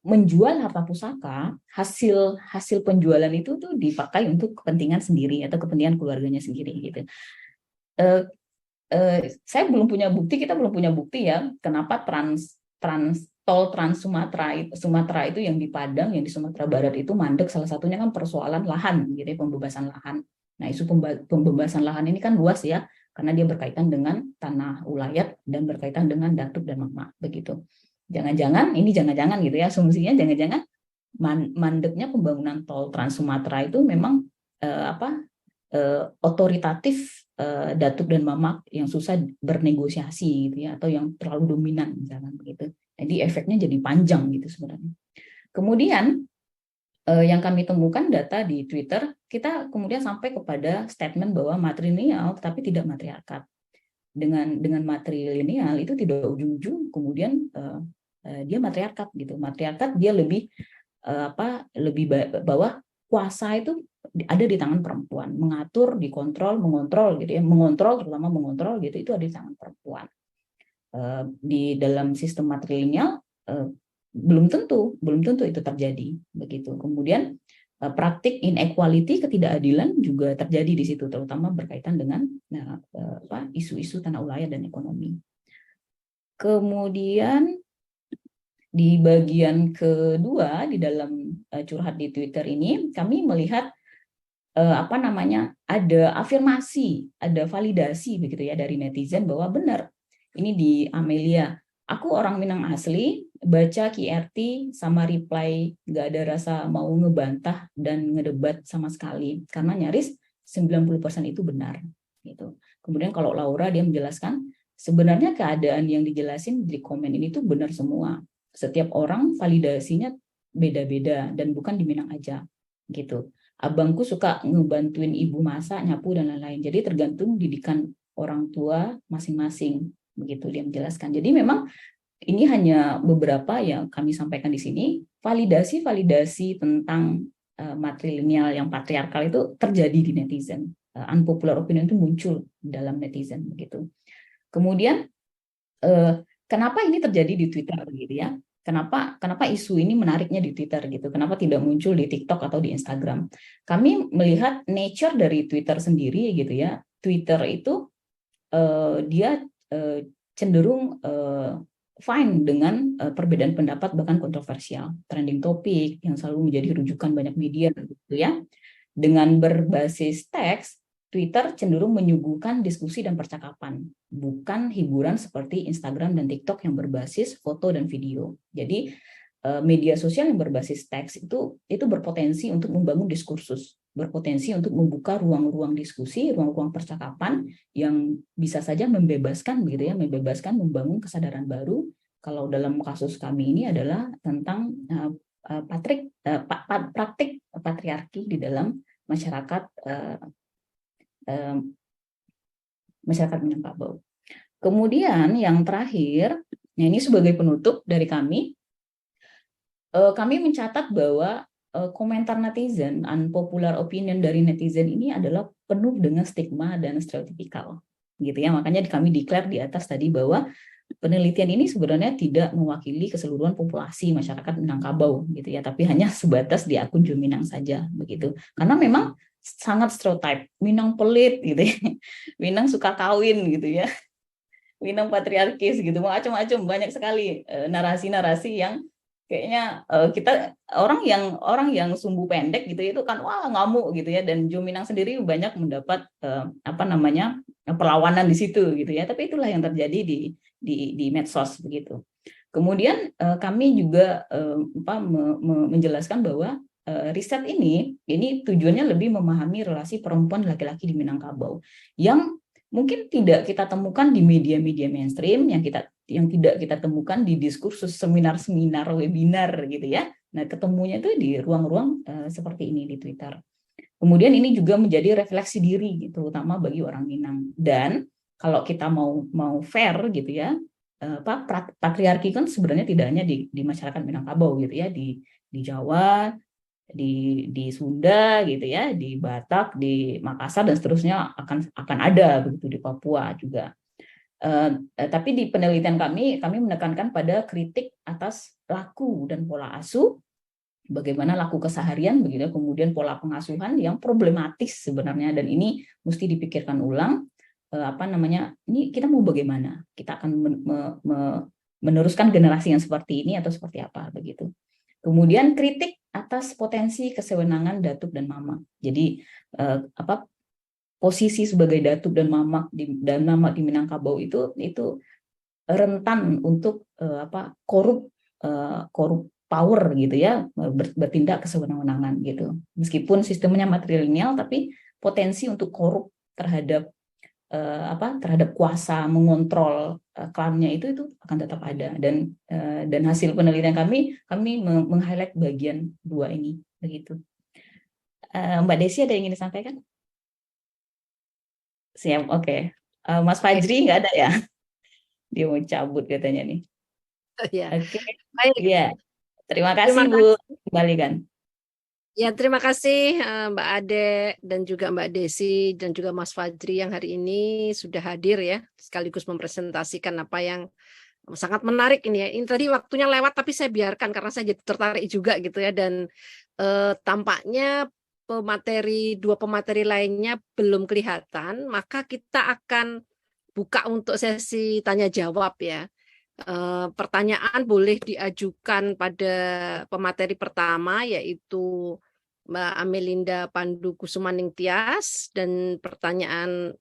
menjual harta pusaka, hasil penjualan itu tuh dipakai untuk kepentingan sendiri atau kepentingan keluarganya sendiri gitu. Saya belum punya bukti, kita belum punya bukti ya kenapa tol Trans Sumatera itu yang di Padang, yang di Sumatera Barat itu mandek. Salah satunya kan persoalan lahan gitu ya, pembebasan lahan. Nah, isu pembebasan lahan ini kan luas ya, karena dia berkaitan dengan tanah ulayat dan berkaitan dengan datuk dan mama begitu. Jangan-jangan gitu ya, asumsinya jangan-jangan mandeknya pembangunan tol Trans Sumatera itu memang otoritatif Datuk dan Mamak yang susah bernegosiasi gitu ya, atau yang terlalu dominan misalnya begitu. Jadi efeknya jadi panjang gitu sebenarnya. Kemudian yang kami temukan data di Twitter, kita kemudian sampai kepada statement bahwa matrilineal tapi tidak matriarkat. Dengan matrilineal itu tidak ujung-ujung kemudian dia matriarkat gitu. Matriarkat dia lebih bahwa kuasa itu ada di tangan perempuan, mengatur, dikontrol, mengontrol gitu ya, terutama mengontrol gitu, itu ada di tangan perempuan. Di dalam sistem matrilineal belum tentu itu terjadi begitu. Kemudian praktik inequality, ketidakadilan juga terjadi di situ, terutama berkaitan dengan isu-isu tanah ulayat dan ekonomi. Kemudian di bagian kedua di dalam curhat di Twitter ini, kami melihat ada afirmasi, ada validasi begitu ya dari netizen bahwa benar. Ini di Amelia, aku orang Minang asli, baca QRT sama reply nggak ada rasa mau ngebantah dan ngedebat sama sekali karena nyaris 90% itu benar gitu. Kemudian kalau Laura dia menjelaskan sebenarnya keadaan yang dijelasin di komen ini tuh benar semua. Setiap orang validasinya beda-beda dan bukan di Minang aja gitu. Abangku suka ngebantuin ibu masak, nyapu dan lain-lain. Jadi tergantung didikan orang tua masing-masing begitu dia menjelaskan. Jadi memang ini hanya beberapa yang kami sampaikan di sini. Validasi tentang matrilineal yang patriarkal itu terjadi di netizen. Unpopular opinion itu muncul dalam netizen begitu. Kemudian kenapa ini terjadi di Twitter gitu ya? Kenapa isu ini menariknya di Twitter gitu? Kenapa tidak muncul di TikTok atau di Instagram? Kami melihat nature dari Twitter sendiri gitu ya. Twitter itu dia cenderung fine dengan perbedaan pendapat bahkan kontroversial, trending topik yang selalu menjadi rujukan banyak media gitu ya. Dengan berbasis teks, Twitter cenderung menyuguhkan diskusi dan percakapan, bukan hiburan seperti Instagram dan TikTok yang berbasis foto dan video. Jadi media sosial yang berbasis teks itu berpotensi untuk membangun diskursus, berpotensi untuk membuka ruang-ruang diskusi, ruang-ruang percakapan yang bisa saja membebaskan gitu ya, membangun kesadaran baru. Kalau dalam kasus kami ini adalah tentang praktik patriarki di dalam masyarakat Minangkabau. Kemudian yang terakhir, ini sebagai penutup dari kami mencatat bahwa komentar netizen, unpopular opinion dari netizen ini adalah penuh dengan stigma dan stereotipikal, gitu ya. Makanya kami declare di atas tadi bahwa penelitian ini sebenarnya tidak mewakili keseluruhan populasi masyarakat Minangkabau, gitu ya, tapi hanya sebatas di akun Juminang saja, begitu. Karena memang sangat stereotip, Minang pelit gitu ya, Minang suka kawin gitu ya, Minang patriarkis gitu, macam-macam, banyak sekali narasi-narasi yang kayaknya kita orang yang sumbu pendek gitu itu kan wah ngamuk gitu ya, dan Juminang sendiri banyak mendapat perlawanan di situ gitu ya, tapi itulah yang terjadi di medsos begitu. Kemudian kami juga menjelaskan bahwa riset ini tujuannya lebih memahami relasi perempuan laki-laki di Minangkabau yang mungkin tidak kita temukan di media-media mainstream, yang tidak kita temukan di diskursus seminar-seminar, webinar gitu ya. Nah, ketemunya itu di ruang-ruang seperti ini di Twitter. Kemudian ini juga menjadi refleksi diri, terutama bagi orang Minang. Dan kalau kita mau fair gitu ya, patriarki kan sebenarnya tidak hanya di masyarakat Minangkabau gitu ya, di Jawa, di Sunda gitu ya, di Batak, di Makassar dan seterusnya akan ada begitu, di Papua juga. Tapi di penelitian kami menekankan pada kritik atas laku dan pola asuh, bagaimana laku keseharian begitu, kemudian pola pengasuhan yang problematis sebenarnya, dan ini mesti dipikirkan ulang. Ini kita mau bagaimana? Kita akan meneruskan generasi yang seperti ini atau seperti apa begitu. Kemudian kritik atas potensi kesewenangan datuk dan mamak. Jadi posisi sebagai datuk dan mamak di Minangkabau itu rentan untuk korup power gitu ya, bertindak kesewenang-wenangan gitu. Meskipun sistemnya matrilineal, tapi potensi untuk korup terhadap terhadap kuasa mengontrol klannya itu akan tetap ada. Dan hasil penelitian kami meng-highlight bagian 2 ini begitu. Mbak Desi ada yang ingin disampaikan? Siap, oke. Mas Fajri nggak ada ya? Dia mau cabut katanya nih. Ya, Oke, baik. iya. Terima Terima kasih Bu. Kembalikan. Ya, terima kasih Mbak Ade dan juga Mbak Desi dan juga Mas Fajri yang hari ini sudah hadir ya, sekaligus mempresentasikan apa yang sangat menarik ini ya. Ini tadi waktunya lewat tapi saya biarkan karena saya jadi tertarik juga gitu ya, dan tampaknya dua pemateri lainnya belum kelihatan, maka kita akan buka untuk sesi tanya jawab ya. Pertanyaan boleh diajukan pada pemateri pertama, yaitu Mbak Amelinda Pandu Kusumaning Tias, dan pertanyaan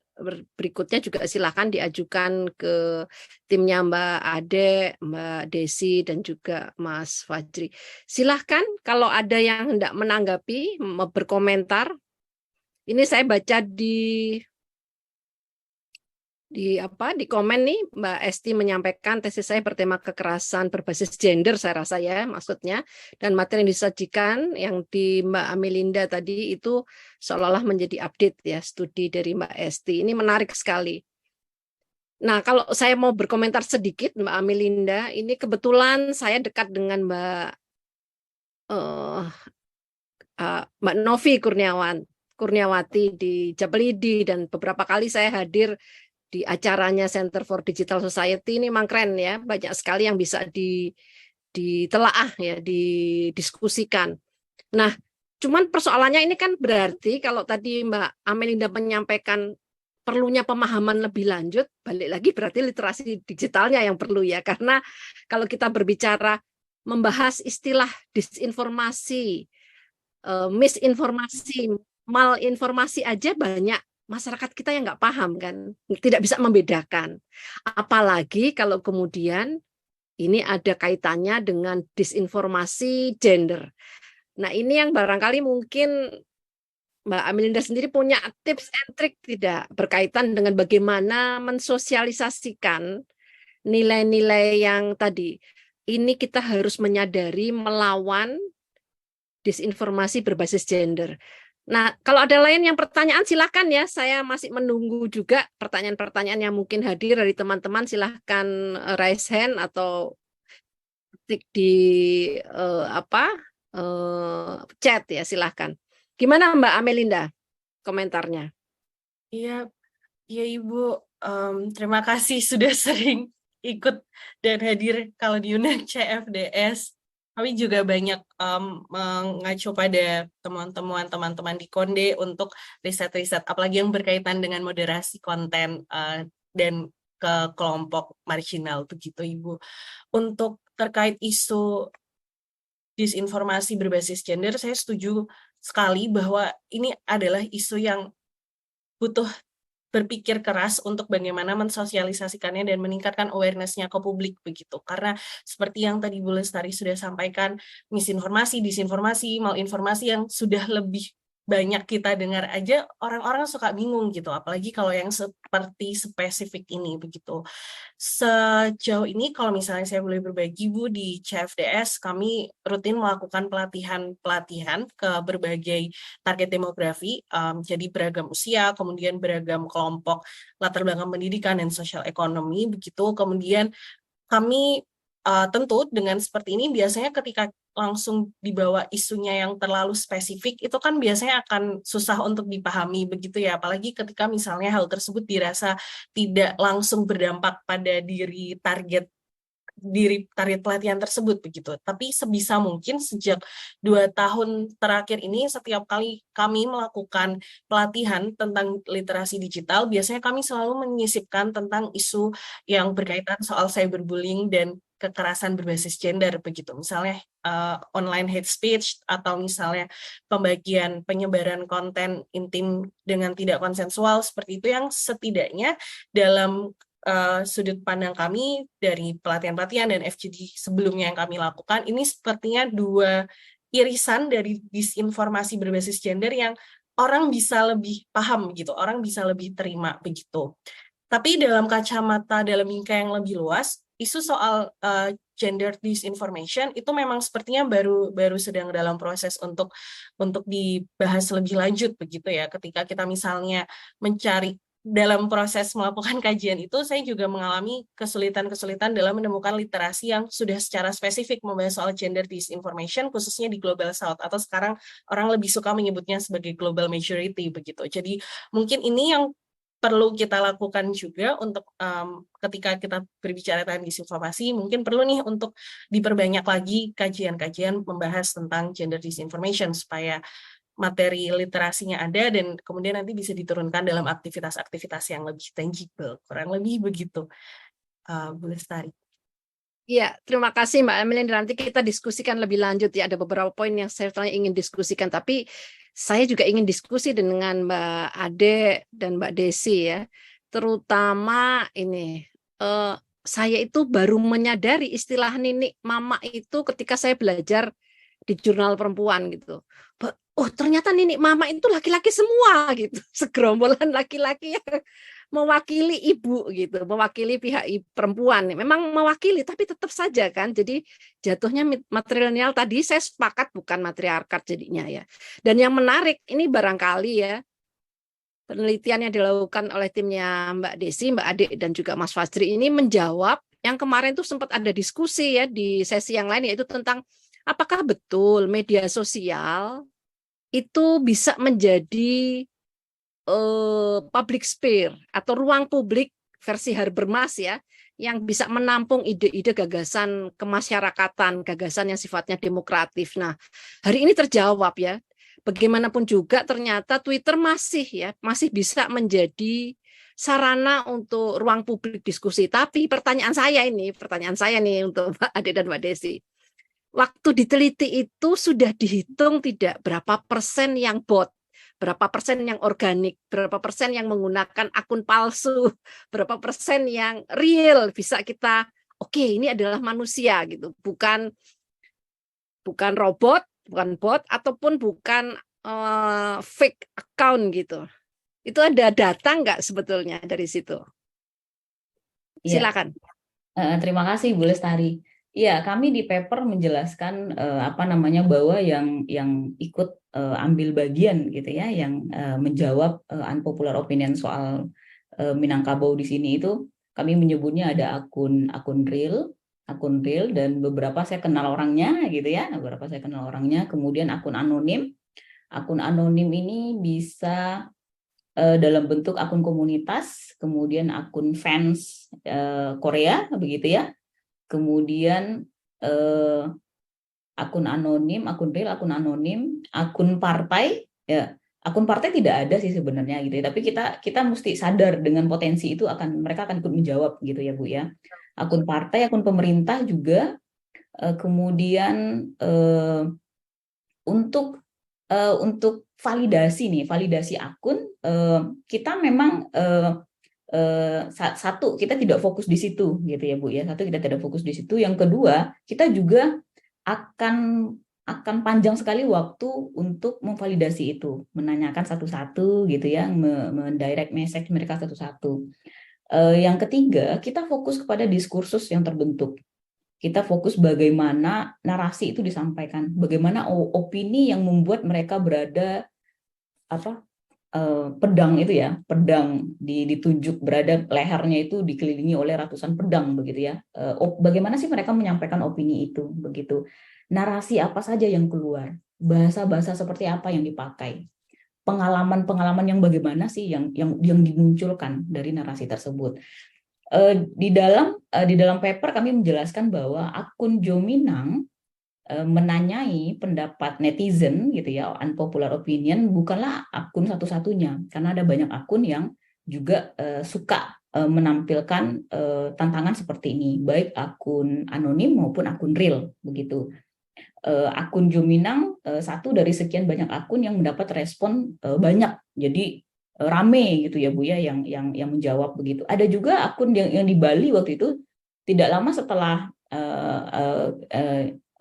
berikutnya juga silakan diajukan ke timnya Mbak Ade, Mbak Desi, dan juga Mas Fajri. Silahkan kalau ada yang hendak menanggapi, berkomentar. Ini saya baca di komen nih, Mbak Esti menyampaikan tesis saya bertema kekerasan berbasis gender, saya rasa ya maksudnya, dan materi yang disajikan yang di Mbak Amelinda tadi itu seolah-olah menjadi update ya studi dari Mbak Esti. Ini menarik sekali. Nah, kalau saya mau berkomentar sedikit, Mbak Amelinda, ini kebetulan saya dekat dengan Mbak Novi Kurniawati di Japelidi, dan beberapa kali saya hadir di acaranya Center for Digital Society. Ini memang keren ya, banyak sekali yang bisa ditelaah ya, didiskusikan. Nah, cuman persoalannya ini kan berarti kalau tadi Mbak Amelinda menyampaikan perlunya pemahaman lebih lanjut, balik lagi berarti literasi digitalnya yang perlu ya, karena kalau kita berbicara membahas istilah disinformasi, misinformasi, malinformasi aja banyak masyarakat kita yang nggak paham kan, tidak bisa membedakan. Apalagi kalau kemudian ini ada kaitannya dengan disinformasi gender. Nah, ini yang barangkali mungkin Mbak Amelinda sendiri punya tips and trick tidak berkaitan dengan bagaimana mensosialisasikan nilai-nilai yang tadi. Ini kita harus menyadari melawan disinformasi berbasis gender. Nah, kalau ada lain yang pertanyaan silakan ya. Saya masih menunggu juga pertanyaan-pertanyaan yang mungkin hadir dari teman-teman. Silahkan raise hand atau ketik di chat ya, silahkan. Gimana Mbak Amelinda komentarnya? Iya, iya Ibu. Terima kasih sudah sering ikut dan hadir kalau diundang CFDS. Kami juga banyak mengacu pada teman-teman di Konde untuk riset-riset, apalagi yang berkaitan dengan moderasi konten dan ke kelompok marginal begitu Ibu. Untuk terkait isu disinformasi berbasis gender, saya setuju sekali bahwa ini adalah isu yang butuh berpikir keras untuk bagaimana mensosialisasikannya dan meningkatkan awareness-nya ke publik begitu. Karena seperti yang tadi Bu Lestari sudah sampaikan, misinformasi, disinformasi, malinformasi yang sudah lebih banyak kita dengar aja, orang-orang suka bingung gitu, apalagi kalau yang seperti spesifik ini begitu. Sejauh ini kalau misalnya saya boleh berbagi Bu, di CFDS kami rutin melakukan pelatihan ke berbagai target demografi, jadi beragam usia, kemudian beragam kelompok latar belakang pendidikan dan sosial ekonomi begitu. Kemudian kami tentu dengan seperti ini biasanya ketika langsung dibawa isunya yang terlalu spesifik itu kan biasanya akan susah untuk dipahami begitu ya, apalagi ketika misalnya hal tersebut dirasa tidak langsung berdampak pada diri target pelatihan tersebut begitu. Tapi sebisa mungkin sejak 2 tahun terakhir ini setiap kali kami melakukan pelatihan tentang literasi digital, biasanya kami selalu menyisipkan tentang isu yang berkaitan soal cyberbullying dan kekerasan berbasis gender begitu. Misalnya online hate speech atau misalnya pembagian penyebaran konten intim dengan tidak konsensual seperti itu, yang setidaknya dalam sudut pandang kami dari pelatihan-pelatihan dan FGD sebelumnya yang kami lakukan, ini sepertinya dua irisan dari disinformasi berbasis gender yang orang bisa lebih paham gitu, orang bisa lebih terima begitu. Tapi dalam kacamata dalam lingkup yang lebih luas, isu soal gender disinformation itu memang sepertinya baru sedang dalam proses untuk dibahas lebih lanjut begitu ya. Ketika kita misalnya mencari dalam proses melakukan kajian itu, saya juga mengalami kesulitan-kesulitan dalam menemukan literasi yang sudah secara spesifik membahas soal gender disinformation, khususnya di Global South, atau sekarang orang lebih suka menyebutnya sebagai global majority begitu. Jadi mungkin ini yang perlu kita lakukan juga untuk ketika kita berbicara tentang disinformasi, mungkin perlu nih untuk diperbanyak lagi kajian-kajian membahas tentang gender disinformation supaya materi literasinya ada dan kemudian nanti bisa diturunkan dalam aktivitas-aktivitas yang lebih tangible, kurang lebih begitu, Bu Lestari. Iya, terima kasih Mbak Emily. Nanti kita diskusikan lebih lanjut ya. Ada beberapa poin yang saya ingin diskusikan, tapi saya juga ingin diskusi dengan Mbak Ade dan Mbak Desi ya. Terutama ini, saya itu baru menyadari istilah ninik mama itu ketika saya belajar di jurnal perempuan gitu. Oh ternyata ninik mama itu laki-laki semua gitu, segerombolan laki-laki yang mewakili ibu gitu, mewakili pihak perempuan. Memang mewakili, tapi tetap saja kan. Jadi jatuhnya matrilineal tadi saya sepakat bukan matriarkat jadinya ya. Dan yang menarik ini barangkali ya, penelitian yang dilakukan oleh timnya Mbak Desi, Mbak Ade dan juga Mas Fajri ini menjawab yang kemarin tuh sempat ada diskusi ya di sesi yang lain, yaitu tentang apakah betul media sosial itu bisa menjadi public sphere atau ruang publik versi Habermas ya, yang bisa menampung ide-ide gagasan kemasyarakatan, gagasan yang sifatnya demokratif. Nah, hari ini terjawab ya. Bagaimanapun juga ternyata Twitter masih bisa menjadi sarana untuk ruang publik diskusi. Tapi pertanyaan saya nih untuk Mbak Ade dan Mbak Desi. Waktu diteliti itu sudah dihitung tidak berapa persen yang bot, berapa persen yang organik, berapa persen yang menggunakan akun palsu, berapa persen yang real bisa kita oke, ini adalah manusia gitu, bukan robot, bukan bot ataupun bukan fake account gitu. Itu ada data nggak sebetulnya dari situ? Silakan. Terima kasih Bu Lestari. Iya, kami di paper menjelaskan bahwa yang ikut ambil bagian gitu ya, yang menjawab unpopular opinion soal Minangkabau di sini itu kami menyebutnya ada akun real dan beberapa saya kenal orangnya gitu ya, kemudian akun anonim. Akun anonim ini bisa dalam bentuk akun komunitas, kemudian akun fans Korea begitu ya. Kemudian akun anonim, akun real, akun anonim, akun partai ya. Akun partai tidak ada sih sebenarnya gitu ya, tapi kita mesti sadar dengan potensi itu mereka akan ikut menjawab gitu ya Bu ya. Akun partai, akun pemerintah juga, kemudian untuk validasi akun, kita memang satu, kita tidak fokus di situ gitu ya Bu ya. Kita tidak fokus di situ. Yang kedua, kita juga akan panjang sekali waktu untuk memvalidasi itu, menanyakan satu-satu gitu ya, mendirect message mereka satu-satu. Yang ketiga, kita fokus kepada diskursus yang terbentuk. Kita fokus bagaimana narasi itu disampaikan, bagaimana opini yang membuat mereka berada pedang itu ya, pedang ditunjuk, berada lehernya itu dikelilingi oleh ratusan pedang begitu ya. Bagaimana sih mereka menyampaikan opini itu begitu? Narasi apa saja yang keluar? Bahasa-bahasa seperti apa yang dipakai? Pengalaman-pengalaman yang bagaimana sih yang dimunculkan dari narasi tersebut? Di dalam paper kami menjelaskan bahwa akun Jominang menanyai pendapat netizen gitu ya, unpopular opinion bukanlah akun satu-satunya, karena ada banyak akun yang juga suka menampilkan tantangan seperti ini, baik akun anonim maupun akun real begitu. Akun Jominang satu dari sekian banyak akun yang mendapat respon banyak, jadi rame gitu ya Bu ya, yang menjawab begitu. Ada juga akun yang di Bali waktu itu tidak lama setelah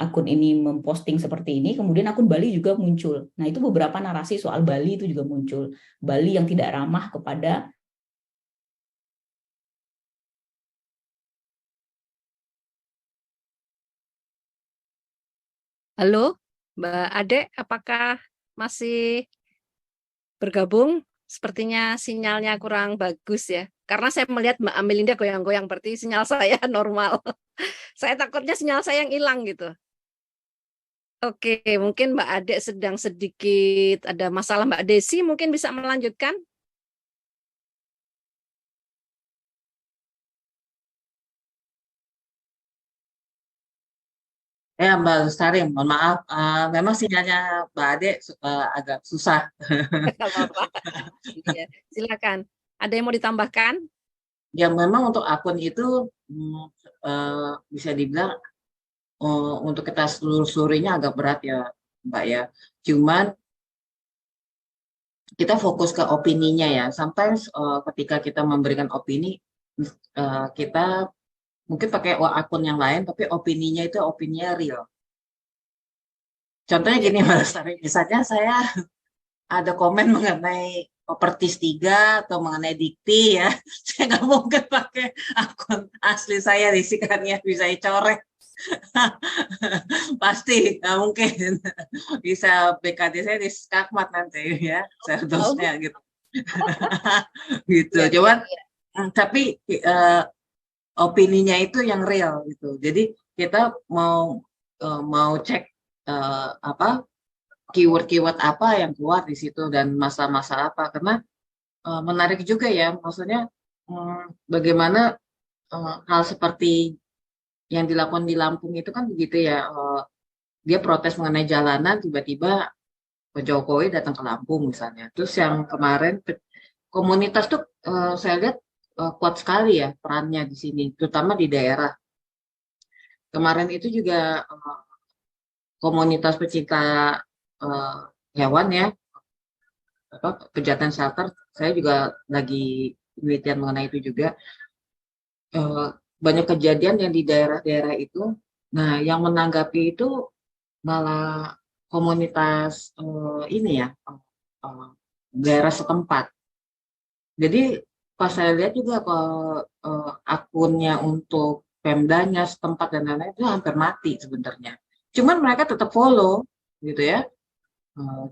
akun ini memposting seperti ini, kemudian akun Bali juga muncul. Nah, itu beberapa narasi soal Bali itu juga muncul. Bali yang tidak ramah kepada Halo, Mbak Ade, apakah masih bergabung? Sepertinya sinyalnya kurang bagus ya. Karena saya melihat Mbak Amelinda goyang-goyang, berarti sinyal saya normal. Saya takutnya sinyal saya yang hilang gitu. Oke, mungkin Mbak Ade sedang sedikit ada masalah. Mbak Desi mungkin bisa melanjutkan? Ya, Mbak Lestari, mohon maaf, memang sinyalnya Mbak Ade agak susah. Nggak apa-apa. Iya, silakan. Ada yang mau ditambahkan? Ya, memang untuk akun itu bisa dibilang untuk kita selusurinya agak berat ya, Mbak ya. Cuman kita fokus ke opininya ya. Sampai ketika kita memberikan opini, kita mungkin pakai akun yang lain, tapi opininya itu opininya real. Contohnya gini, Mbak Lestari, misalnya saya ada komen mengenai Properties 3 atau mengenai Dikti ya, saya nggak mungkin pakai akun asli saya, risikannya bisa dicorek. Pasti nggak mungkin. Bisa BKD saya di skakmat nanti ya, serdosnya gitu. Gitu. Cuman tapi opininya itu yang real gitu. Jadi kita mau cek apa keyword-keyword apa yang keluar di situ dan masalah-masalah apa, karena menarik juga ya, maksudnya bagaimana hal seperti yang dilakukan di Lampung itu kan begitu ya, dia protes mengenai jalanan, tiba-tiba Pak Jokowi datang ke Lampung misalnya. Terus yang kemarin komunitas tuh saya lihat kuat sekali ya perannya di sini, terutama di daerah. Kemarin itu juga komunitas pecinta hewan ya, pejantan shelter, saya juga lagi penelitian mengenai itu juga. Banyak kejadian yang di daerah-daerah itu. Nah, yang menanggapi itu malah komunitas ini ya, daerah setempat. Jadi pas saya lihat juga akunnya untuk Pemdanya setempat dan lain-lain itu hampir mati sebenarnya. Cuman mereka tetap follow gitu ya.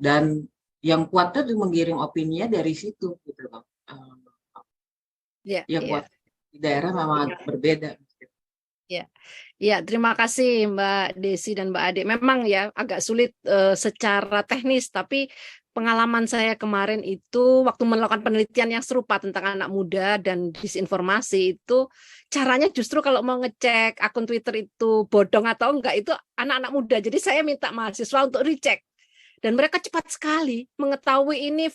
Dan yang kuat tuh menggiring opininya dari situ gitu loh. Ya kuat di daerah memang berbeda. Ya, terima kasih Mbak Desi dan Mbak Ade. Memang ya agak sulit secara teknis, tapi pengalaman saya kemarin itu waktu melakukan penelitian yang serupa tentang anak muda dan disinformasi itu, caranya justru kalau mau ngecek akun Twitter itu bodong atau enggak itu anak-anak muda. Jadi saya minta mahasiswa untuk recheck. Dan mereka cepat sekali mengetahui ini,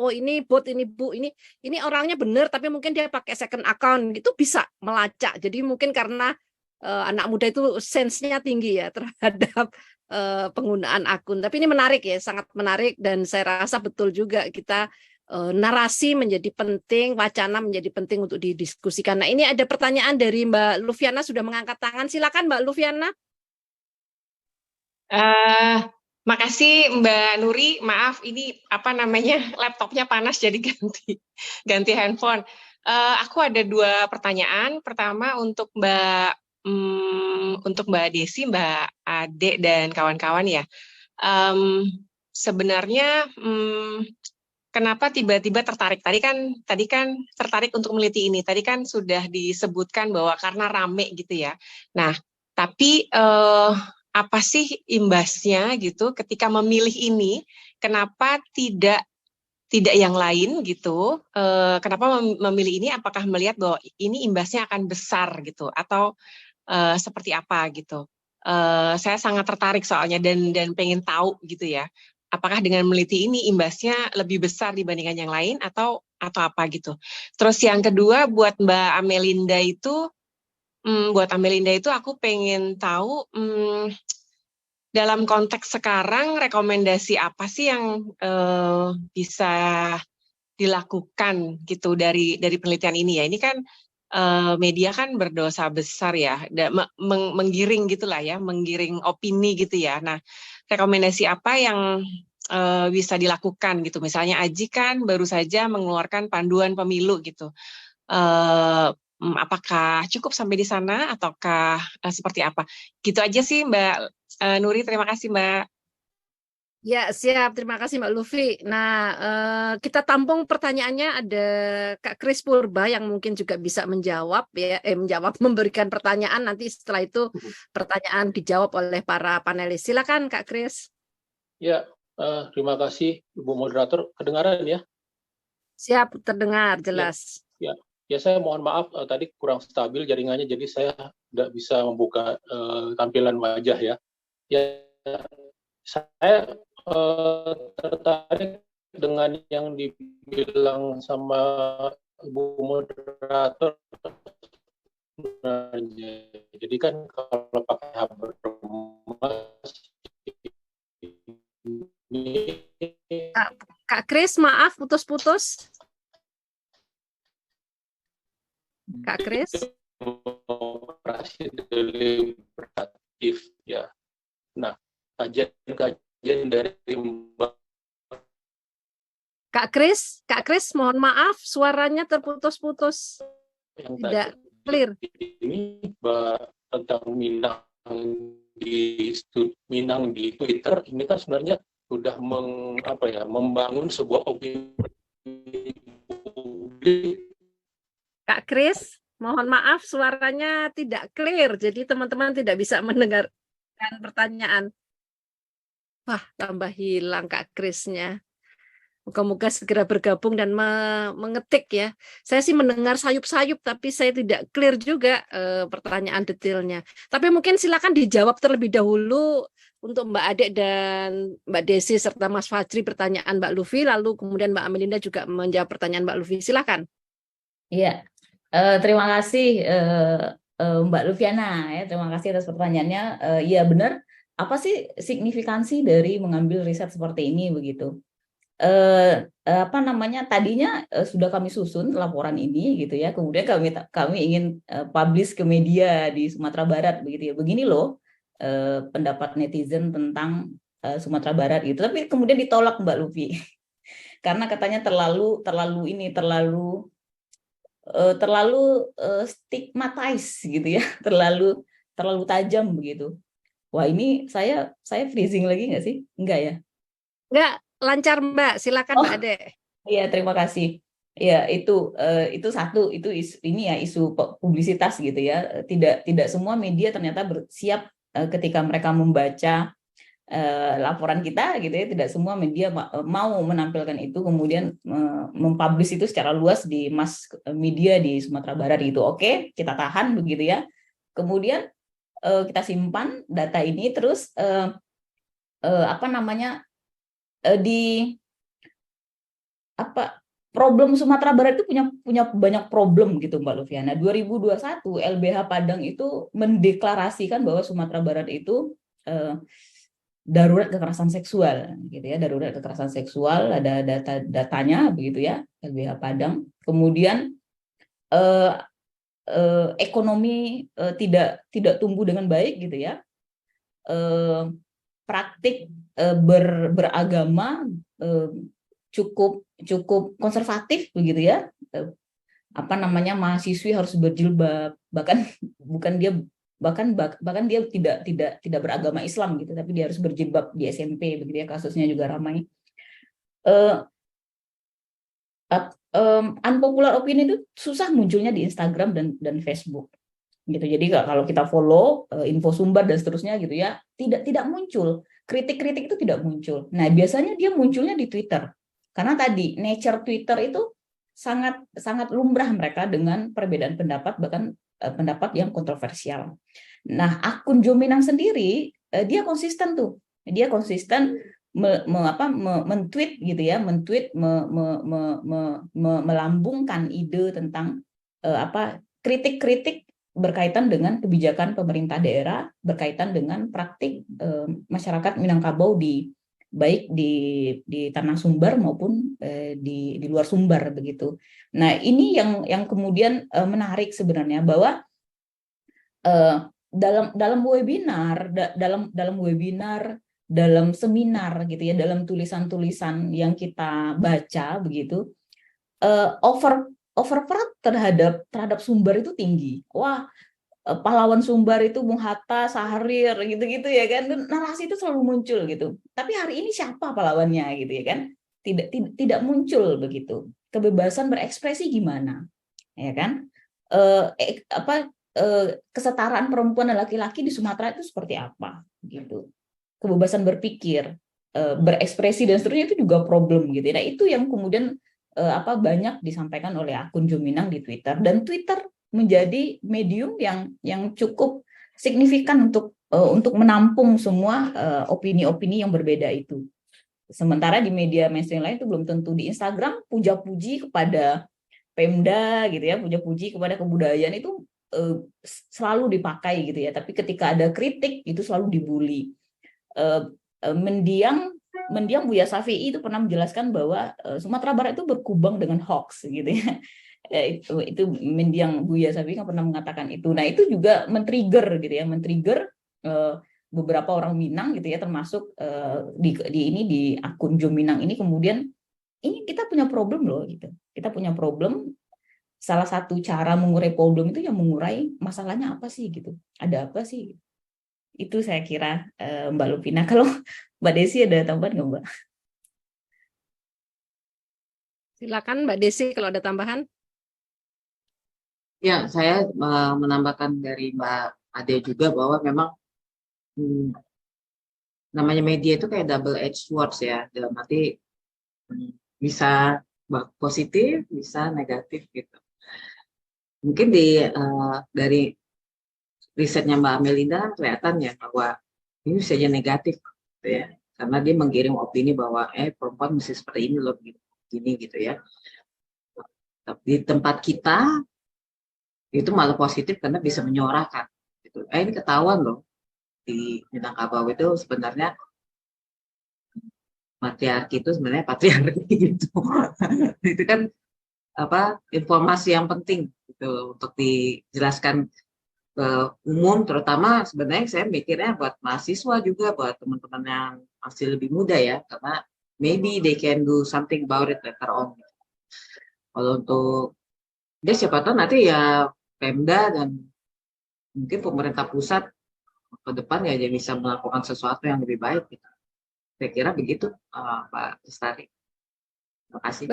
oh ini bot, ini Bu, ini orangnya benar tapi mungkin dia pakai second account, itu bisa melacak. Jadi mungkin karena anak muda itu sense-nya tinggi ya terhadap penggunaan akun. Tapi ini menarik ya, sangat menarik, dan saya rasa betul juga kita narasi menjadi penting, wacana menjadi penting untuk didiskusikan. Nah, ini ada pertanyaan dari Mbak Lufiana, sudah mengangkat tangan. Silakan Mbak Lufiana. Makasih Mbak Nuri, maaf ini apa namanya laptopnya panas jadi ganti handphone. Aku ada 2 pertanyaan. Pertama untuk Mbak Desi, Mbak Ade dan kawan-kawan ya. Sebenarnya kenapa tiba-tiba tertarik? Tadi kan tertarik untuk meneliti ini. Tadi kan sudah disebutkan bahwa karena rame gitu ya. Nah, tapi apa sih imbasnya gitu ketika memilih ini? Kenapa tidak yang lain gitu? Kenapa memilih ini? Apakah melihat bahwa ini imbasnya akan besar gitu atau seperti apa gitu? Saya sangat tertarik soalnya dan pengen tahu gitu ya. Apakah dengan meneliti ini imbasnya lebih besar dibandingkan yang lain atau apa gitu? Terus yang kedua buat Mbak Amelinda itu aku pengen tahu dalam konteks sekarang rekomendasi apa sih yang bisa dilakukan gitu dari penelitian ini ya? Ini kan media kan berdosa besar ya, menggiring gitulah ya, menggiring opini gitu ya. Nah, rekomendasi apa yang bisa dilakukan gitu? Misalnya Aji kan baru saja mengeluarkan panduan pemilu gitu. Apakah cukup sampai di sana ataukah seperti apa? Gitu aja sih Mbak Nuri, terima kasih Mbak. Ya, siap. Terima kasih Mbak Lufi. Nah, kita tampung pertanyaannya, ada Kak Kris Purba yang mungkin juga bisa menjawab ya, memberikan pertanyaan, nanti setelah itu pertanyaan dijawab oleh para panelis. Silakan Kak Kris. Ya, terima kasih Ibu Moderator. Kedengaran ya? Siap, terdengar jelas. Ya, saya mohon maaf tadi kurang stabil jaringannya, jadi saya tidak bisa membuka tampilan wajah ya. Ya, saya tertarik dengan yang dibilang sama Ibu Moderator. Jadi kan kalau pakai Habermas ini Kak Kris, maaf putus-putus. Kak Kris. Operasi deliberatif ya. Nah, kajian dari Mbak. Kak Kris, mohon maaf suaranya terputus-putus. Yang Tidak clear. Ini tentang Minang di Twitter ini kan sebenarnya sudah membangun sebuah opini publik. Kak Kris, mohon maaf suaranya tidak clear, jadi teman-teman tidak bisa mendengarkan pertanyaan. Wah, tambah hilang Kak Krisnya. Moga-moga segera bergabung dan mengetik ya. Saya sih mendengar sayup-sayup, tapi saya tidak clear juga pertanyaan detailnya. Tapi mungkin silakan dijawab terlebih dahulu untuk Mbak Adek dan Mbak Desi serta Mas Fajri pertanyaan Mbak Lufi, lalu kemudian Mbak Amelinda juga menjawab pertanyaan Mbak Lufi. Silakan. Iya, terima kasih Mbak Lufiana ya, terima kasih atas pertanyaannya. Iya benar, apa sih signifikansi dari mengambil riset seperti ini begitu? Tadinya sudah kami susun laporan ini gitu ya, kemudian kami ingin publish ke media di Sumatera Barat begitu ya. Begini loh pendapat netizen tentang Sumatera Barat gitu, tapi kemudian ditolak Mbak Lufi karena katanya terlalu stigmatize gitu ya, terlalu tajam begitu. Wah, ini saya freezing lagi nggak sih? Enggak ya? Enggak, lancar Mbak. Silakan Mbak Adek. Iya, terima kasih. Ya, itu satu, itu isu publisitas gitu ya. Tidak semua media ternyata bersiap ketika mereka membaca laporan kita gitu ya, tidak semua media mau menampilkan itu, kemudian mempublish itu secara luas di mass media di Sumatera Barat gitu. Oke, kita tahan begitu ya. Kemudian kita simpan data ini, terus problem Sumatera Barat itu punya banyak problem gitu Mbak Lufiana. 2021 LBH Padang itu mendeklarasikan bahwa Sumatera Barat itu darurat kekerasan seksual gitu ya, darurat kekerasan seksual, ada datanya begitu ya, LBH Padang. Kemudian ekonomi tidak tumbuh dengan baik gitu ya, praktik beragama cukup konservatif begitu ya, mahasiswi harus berjilbab, bahkan dia tidak beragama Islam gitu, tapi dia harus berjilbab di SMP begitu ya, kasusnya juga ramai. Unpopular opinion itu susah munculnya di Instagram dan Facebook gitu. Jadi kalau kita follow info sumber dan seterusnya gitu ya, tidak muncul kritik itu, tidak muncul. Nah, biasanya dia munculnya di Twitter, karena tadi nature Twitter itu sangat lumrah mereka dengan perbedaan pendapat, bahkan pendapat yang kontroversial. Nah, akun Jominang sendiri dia konsisten tuh, dia konsisten men-tweet gitu ya, melambungkan ide tentang kritik-kritik berkaitan dengan kebijakan pemerintah daerah, berkaitan dengan praktik masyarakat Minangkabau di baik di tanah Sumbar maupun di luar Sumbar begitu. Nah, ini yang kemudian menarik sebenarnya, bahwa dalam webinar, dalam seminar gitu ya, dalam tulisan-tulisan yang kita baca begitu, over terhadap Sumbar itu tinggi. Wah, pahlawan Sumbar itu Bung Hatta, Syahrir, gitu-gitu ya kan, narasi itu selalu muncul gitu. Tapi hari ini siapa pahlawannya gitu ya kan? Tidak muncul begitu. Kebebasan berekspresi gimana, ya kan? Kesetaraan perempuan dan laki-laki di Sumatera itu seperti apa gitu? Kebebasan berpikir, berekspresi dan seterusnya itu juga problem gitu. Nah, itu yang kemudian banyak disampaikan oleh akun Juminang di Twitter, dan Twitter menjadi medium yang cukup signifikan untuk menampung semua opini-opini yang berbeda itu. Sementara di media mainstream lain itu belum tentu. Di Instagram puja-puji kepada Pemda gitu ya, puja-puji kepada kebudayaan itu selalu dipakai gitu ya. Tapi ketika ada kritik itu selalu dibully. Mendiang Buya Syafi'i itu pernah menjelaskan bahwa Sumatera Barat itu berkubang dengan hoax gitu ya. Itu mendiang Buya Syafi'i kan pernah mengatakan itu. Nah, itu juga men-trigger gitu ya, beberapa orang Minang gitu ya, termasuk di akun Jo Minang ini. Kemudian ini kita punya problem loh gitu. Kita punya problem. Salah satu cara mengurai problem itu yang mengurai masalahnya apa sih gitu. Ada apa sih? Itu saya kira Mbak Lupina. Kalau Mbak Desi ada tambahan nggak, Mbak? Silakan Mbak Desi kalau ada tambahan. Ya, saya menambahkan dari Mbak Ade juga bahwa memang namanya media itu kayak double edged swords ya, dalam arti bisa positif, bisa negatif gitu. Mungkin dari risetnya Mbak Melinda kan kelihatan ya bahwa ini bisa jadi negatif gitu ya, karena dia menggiring opini bahwa perempuan mesti seperti ini loh, gini gitu ya. Tapi di tempat kita itu malah positif karena bisa menyuarakan gitu. Ini ketahuan loh di Minangkabau itu sebenarnya patriarki itu sebenarnya patriarki gitu. Itu kan informasi yang penting gitu untuk dijelaskan ke umum, terutama sebenarnya saya mikirnya buat mahasiswa juga, buat teman-teman yang masih lebih muda ya, karena maybe they can do something about it later on. Kalau untuk dia siapa tahu nanti ya Pemda dan mungkin pemerintah pusat ke depan ya jadi bisa melakukan sesuatu yang lebih baik gitu. Saya kira begitu, Pak Lestari. Terima kasih.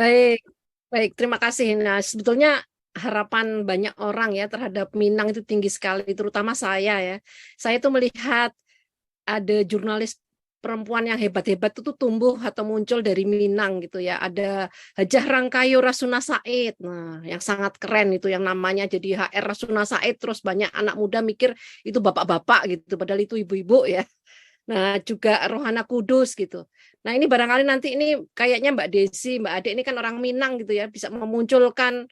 Baik, terima kasih. Nah, sebetulnya harapan banyak orang ya terhadap Minang itu tinggi sekali, terutama saya ya. Saya tuh melihat ada jurnalis perempuan yang hebat-hebat itu tumbuh atau muncul dari Minang gitu ya. Ada Hajah Rangkayo Rasuna Said, nah yang sangat keren itu, yang namanya jadi HR Rasuna Said, terus banyak anak muda mikir itu bapak-bapak gitu, padahal itu ibu-ibu ya. Nah, juga Rohana Kudus gitu. Nah, ini barangkali nanti ini kayaknya Mbak Desi, Mbak Ade ini kan orang Minang gitu ya, bisa memunculkan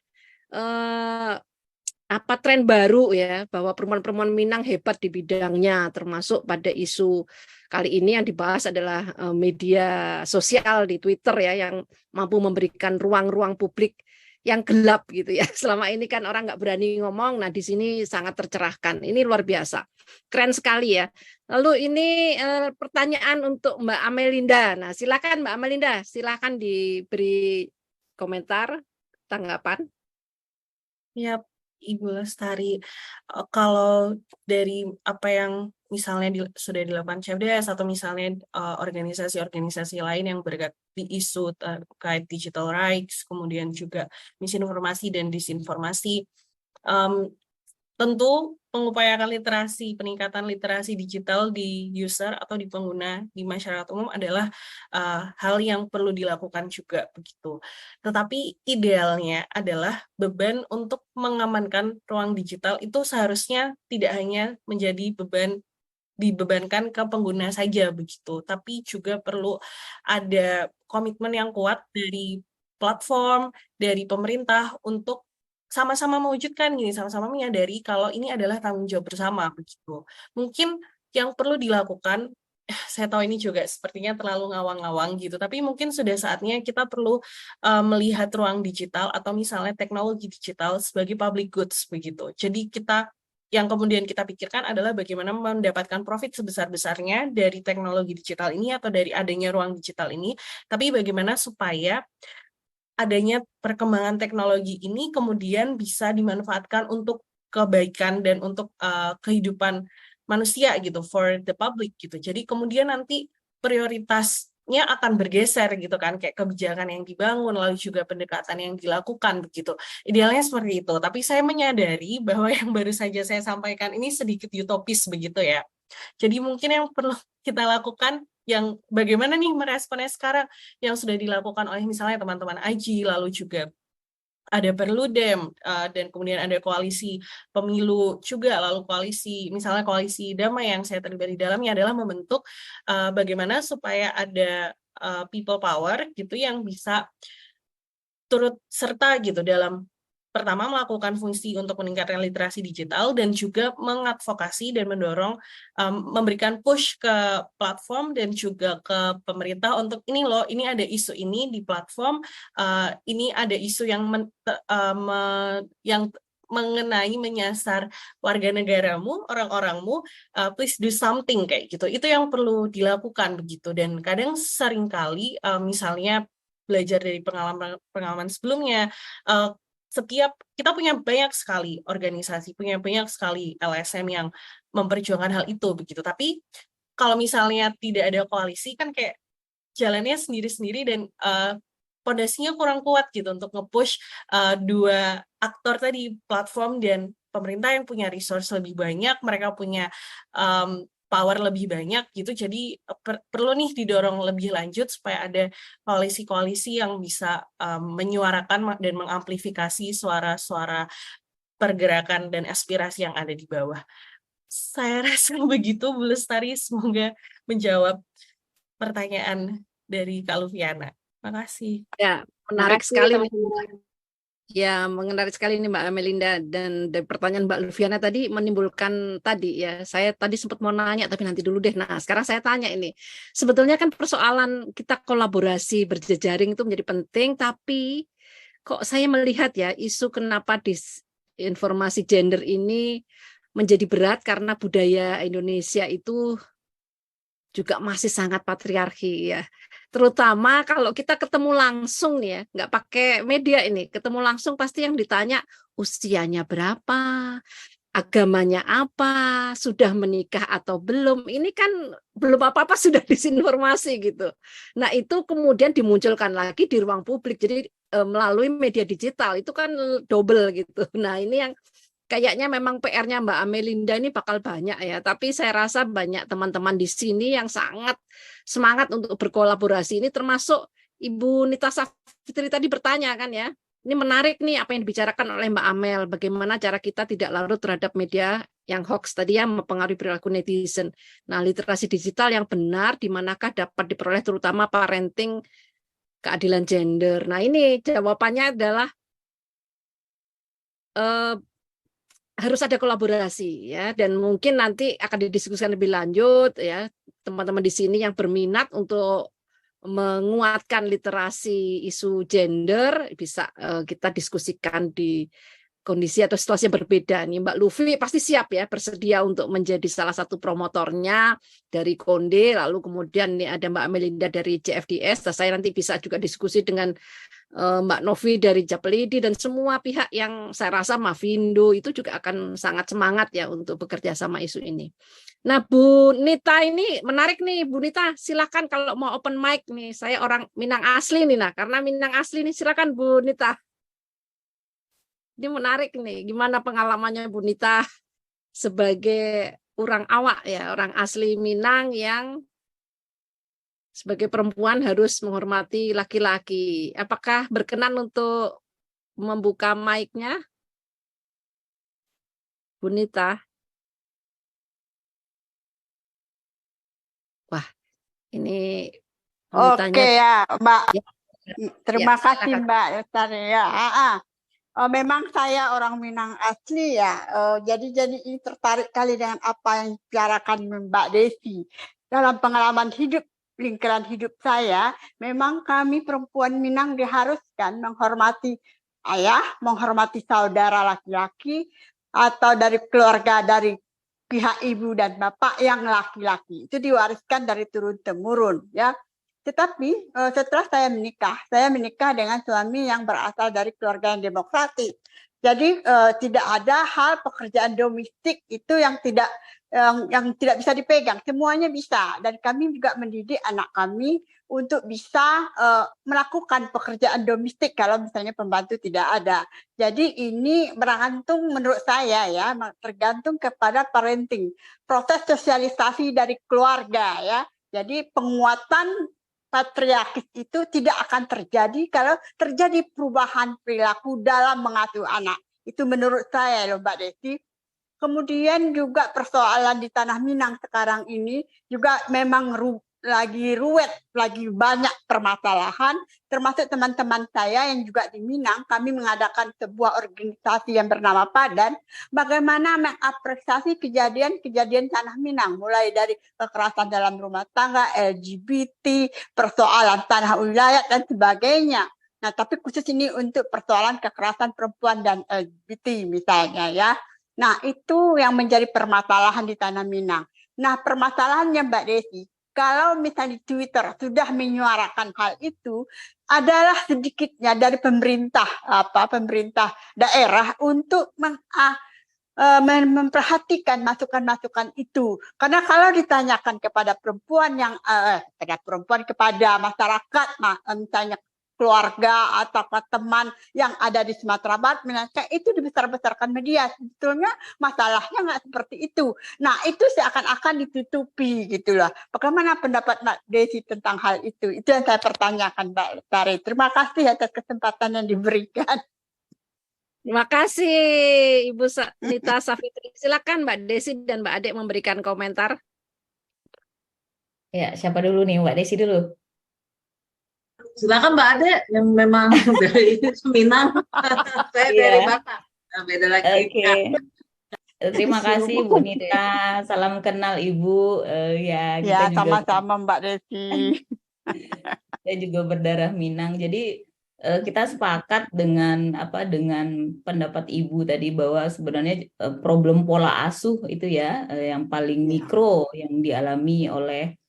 tren baru ya, bahwa perempuan-perempuan Minang hebat di bidangnya, termasuk pada isu kali ini yang dibahas adalah media sosial di Twitter ya, yang mampu memberikan ruang-ruang publik yang gelap gitu ya. Selama ini kan orang nggak berani ngomong, nah di sini sangat tercerahkan. Ini luar biasa, keren sekali ya. Lalu ini pertanyaan untuk Mbak Amelinda. Nah, silakan Mbak Amelinda, silakan diberi komentar, tanggapan. Ya, Ibu Lestari, kalau dari apa yang misalnya sudah dilakukan CFDS atau misalnya organisasi-organisasi lain yang bergerak di isu terkait digital rights, kemudian juga misinformasi dan disinformasi, tentu mengupayakan peningkatan literasi digital di user atau di pengguna di masyarakat umum adalah hal yang perlu dilakukan juga begitu. Tetapi idealnya adalah beban untuk mengamankan ruang digital itu seharusnya tidak hanya menjadi dibebankan ke pengguna saja begitu, tapi juga perlu ada komitmen yang kuat dari platform, dari pemerintah untuk sama-sama mewujudkan gini, sama-sama menyadari kalau ini adalah tanggung jawab bersama begitu. Mungkin yang perlu dilakukan saya tahu ini juga sepertinya terlalu ngawang-ngawang gitu, tapi mungkin sudah saatnya kita perlu melihat ruang digital atau misalnya teknologi digital sebagai public goods begitu. Jadi yang kemudian kita pikirkan adalah bagaimana mendapatkan profit sebesar-besarnya dari teknologi digital ini atau dari adanya ruang digital ini, tapi bagaimana supaya adanya perkembangan teknologi ini kemudian bisa dimanfaatkan untuk kebaikan dan untuk kehidupan manusia gitu, for the public gitu. Jadi kemudian nanti prioritasnya akan bergeser gitu kan, kayak kebijakan yang dibangun, lalu juga pendekatan yang dilakukan begitu. Idealnya seperti itu, tapi saya menyadari bahwa yang baru saja saya sampaikan ini sedikit utopis begitu ya. Jadi mungkin yang perlu kita lakukan, yang bagaimana nih meresponnya sekarang, yang sudah dilakukan oleh misalnya teman-teman AJI, lalu juga ada Perludem, dan kemudian ada koalisi pemilu juga, lalu misalnya koalisi damai yang saya terlibat di dalamnya adalah membentuk bagaimana supaya ada people power gitu yang bisa turut serta gitu dalam pertama melakukan fungsi untuk meningkatkan literasi digital dan juga mengadvokasi dan mendorong memberikan push ke platform dan juga ke pemerintah untuk ini loh, ini ada isu ini di platform, ini ada isu yang mengenai menyasar warga negaramu, orang-orangmu, please do something kayak gitu. Itu yang perlu dilakukan begitu. Dan kadang seringkali misalnya belajar dari pengalaman sebelumnya, kita punya banyak sekali organisasi, punya banyak sekali LSM yang memperjuangkan hal itu begitu. Tapi kalau misalnya tidak ada koalisi kan kayak jalannya sendiri-sendiri dan pondasinya kurang kuat gitu untuk nge-push dua aktor tadi, platform dan pemerintah yang punya resource lebih banyak, mereka punya power lebih banyak gitu. Jadi perlu nih didorong lebih lanjut supaya ada koalisi-koalisi yang bisa menyuarakan dan mengamplifikasi suara-suara pergerakan dan aspirasi yang ada di bawah. Saya rasa begitu, Bu Lestari, semoga menjawab pertanyaan dari Kak Lufiana. Makasih. Ya, menarik sekali. Ya, menarik sekali ini Mbak Amelinda, dan dari pertanyaan Mbak Lufiana tadi menimbulkan tadi ya, saya tadi sempat mau nanya tapi nanti dulu deh. Nah, sekarang saya tanya ini. Sebetulnya kan persoalan kita kolaborasi berjejaring itu menjadi penting, tapi kok saya melihat ya isu kenapa disinformasi gender ini menjadi berat karena budaya Indonesia itu juga masih sangat patriarki ya. Terutama kalau kita ketemu langsung nih ya, nggak pakai media ini, ketemu langsung pasti yang ditanya usianya berapa, agamanya apa, sudah menikah atau belum. Ini kan belum apa-apa sudah disinformasi gitu. Nah itu kemudian dimunculkan lagi di ruang publik, jadi melalui media digital itu kan double gitu. Nah ini yang kayaknya memang PR-nya Mbak Amelinda ini bakal banyak ya, tapi saya rasa banyak teman-teman di sini yang sangat semangat untuk berkolaborasi. Ini termasuk Ibu Nita Safitri tadi bertanya kan ya, ini menarik nih apa yang dibicarakan oleh Mbak Amel, bagaimana cara kita tidak larut terhadap media yang hoax tadi yang mempengaruhi perilaku netizen. Nah, literasi digital yang benar di manakah dapat diperoleh, terutama parenting, keadilan gender. Nah, ini jawabannya adalah harus ada kolaborasi ya, dan mungkin nanti akan didiskusikan lebih lanjut ya, teman-teman di sini yang berminat untuk menguatkan literasi isu gender bisa kita diskusikan di kondisi atau situasi yang berbeda nih. Mbak Lufi pasti siap ya, bersedia untuk menjadi salah satu promotornya dari Konde, lalu kemudian nih ada Mbak Amelinda dari CFDS, dan saya nanti bisa juga diskusi dengan Mbak Novi dari Japelidi dan semua pihak yang saya rasa Mavindo itu juga akan sangat semangat ya untuk bekerja sama isu ini. Nah, Bu Nita ini menarik nih, Bu Nita silakan kalau mau open mic nih. Saya orang Minang asli nih, nah karena Minang asli nih silakan Bu Nita. Ini menarik nih, gimana pengalamannya Bu Nita sebagai orang awak ya, orang asli Minang yang sebagai perempuan harus menghormati laki-laki. Apakah berkenan untuk membuka mic-nya? Bu Nita. Wah, ini Oke ya, Mbak. Ya. Terima Ya, kasih silakan. Mbak Lestari ya. Memang saya orang Minang asli ya. Jadi ini tertarik kali dengan apa yang dibicarakan Mbak Desi. dalam pengalaman hidup, lingkaran hidup saya, memang kami perempuan Minang diharuskan menghormati ayah, menghormati saudara laki-laki, atau dari keluarga dari pihak ibu dan bapak yang laki-laki. Itu diwariskan dari turun-temurun, ya. Tetapi setelah saya menikah dengan suami yang berasal dari keluarga yang demokratis. Jadi tidak ada hal pekerjaan domestik itu yang tidak bisa dipegang, semuanya bisa. Dan kami juga mendidik anak kami untuk bisa melakukan pekerjaan domestik kalau misalnya pembantu tidak ada. Jadi ini bergantung menurut saya ya, tergantung kepada parenting, proses sosialisasi dari keluarga ya. Jadi penguatan patriarkis itu tidak akan terjadi kalau terjadi perubahan perilaku dalam mengasuh anak. Itu menurut saya loh Mbak Desi. Kemudian juga persoalan di Tanah Minang sekarang ini juga memang lagi ruwet, lagi banyak permasalahan, termasuk teman-teman saya yang juga di Minang, kami mengadakan sebuah organisasi yang bernama Padan, bagaimana mengapresiasi kejadian-kejadian Tanah Minang, mulai dari kekerasan dalam rumah tangga, LGBT, persoalan tanah wilayah, dan sebagainya. Nah, tapi khusus ini untuk persoalan kekerasan perempuan dan LGBT misalnya ya. Nah, itu yang menjadi permasalahan di Tanah Minang. Nah, permasalahannya Mbak Desi, kalau misalnya di Twitter sudah menyuarakan hal itu adalah sedikitnya dari pemerintah daerah untuk memperhatikan masukan-masukan itu. Karena kalau ditanyakan kepada perempuan kepada masyarakat, misalnya keluarga atau teman yang ada di Sumatera Barat, itu dibesar-besarkan media. Sebetulnya masalahnya nggak seperti itu. Nah, itu seakan-akan ditutupi gitu loh. Bagaimana pendapat Mbak Desi tentang hal itu? Itu yang saya pertanyakan Mbak Lestari. Terima kasih atas kesempatan yang diberikan. Terima kasih Ibu Nita Safitri. Silakan Mbak Desi dan Mbak Ade memberikan komentar. Ya, siapa dulu nih? Mbak Desi dulu. Silakan Mbak Ade yang memang dari Minang, saya dari Batak. Nah, beda lagi. Oke. Terima kasih Bu Nita. Salam kenal Ibu. Ya, kita juga sama-sama Mbak Desi. Saya juga berdarah Minang. Jadi kita sepakat dengan pendapat Ibu tadi bahwa sebenarnya problem pola asuh itu ya yang paling mikro yang dialami oleh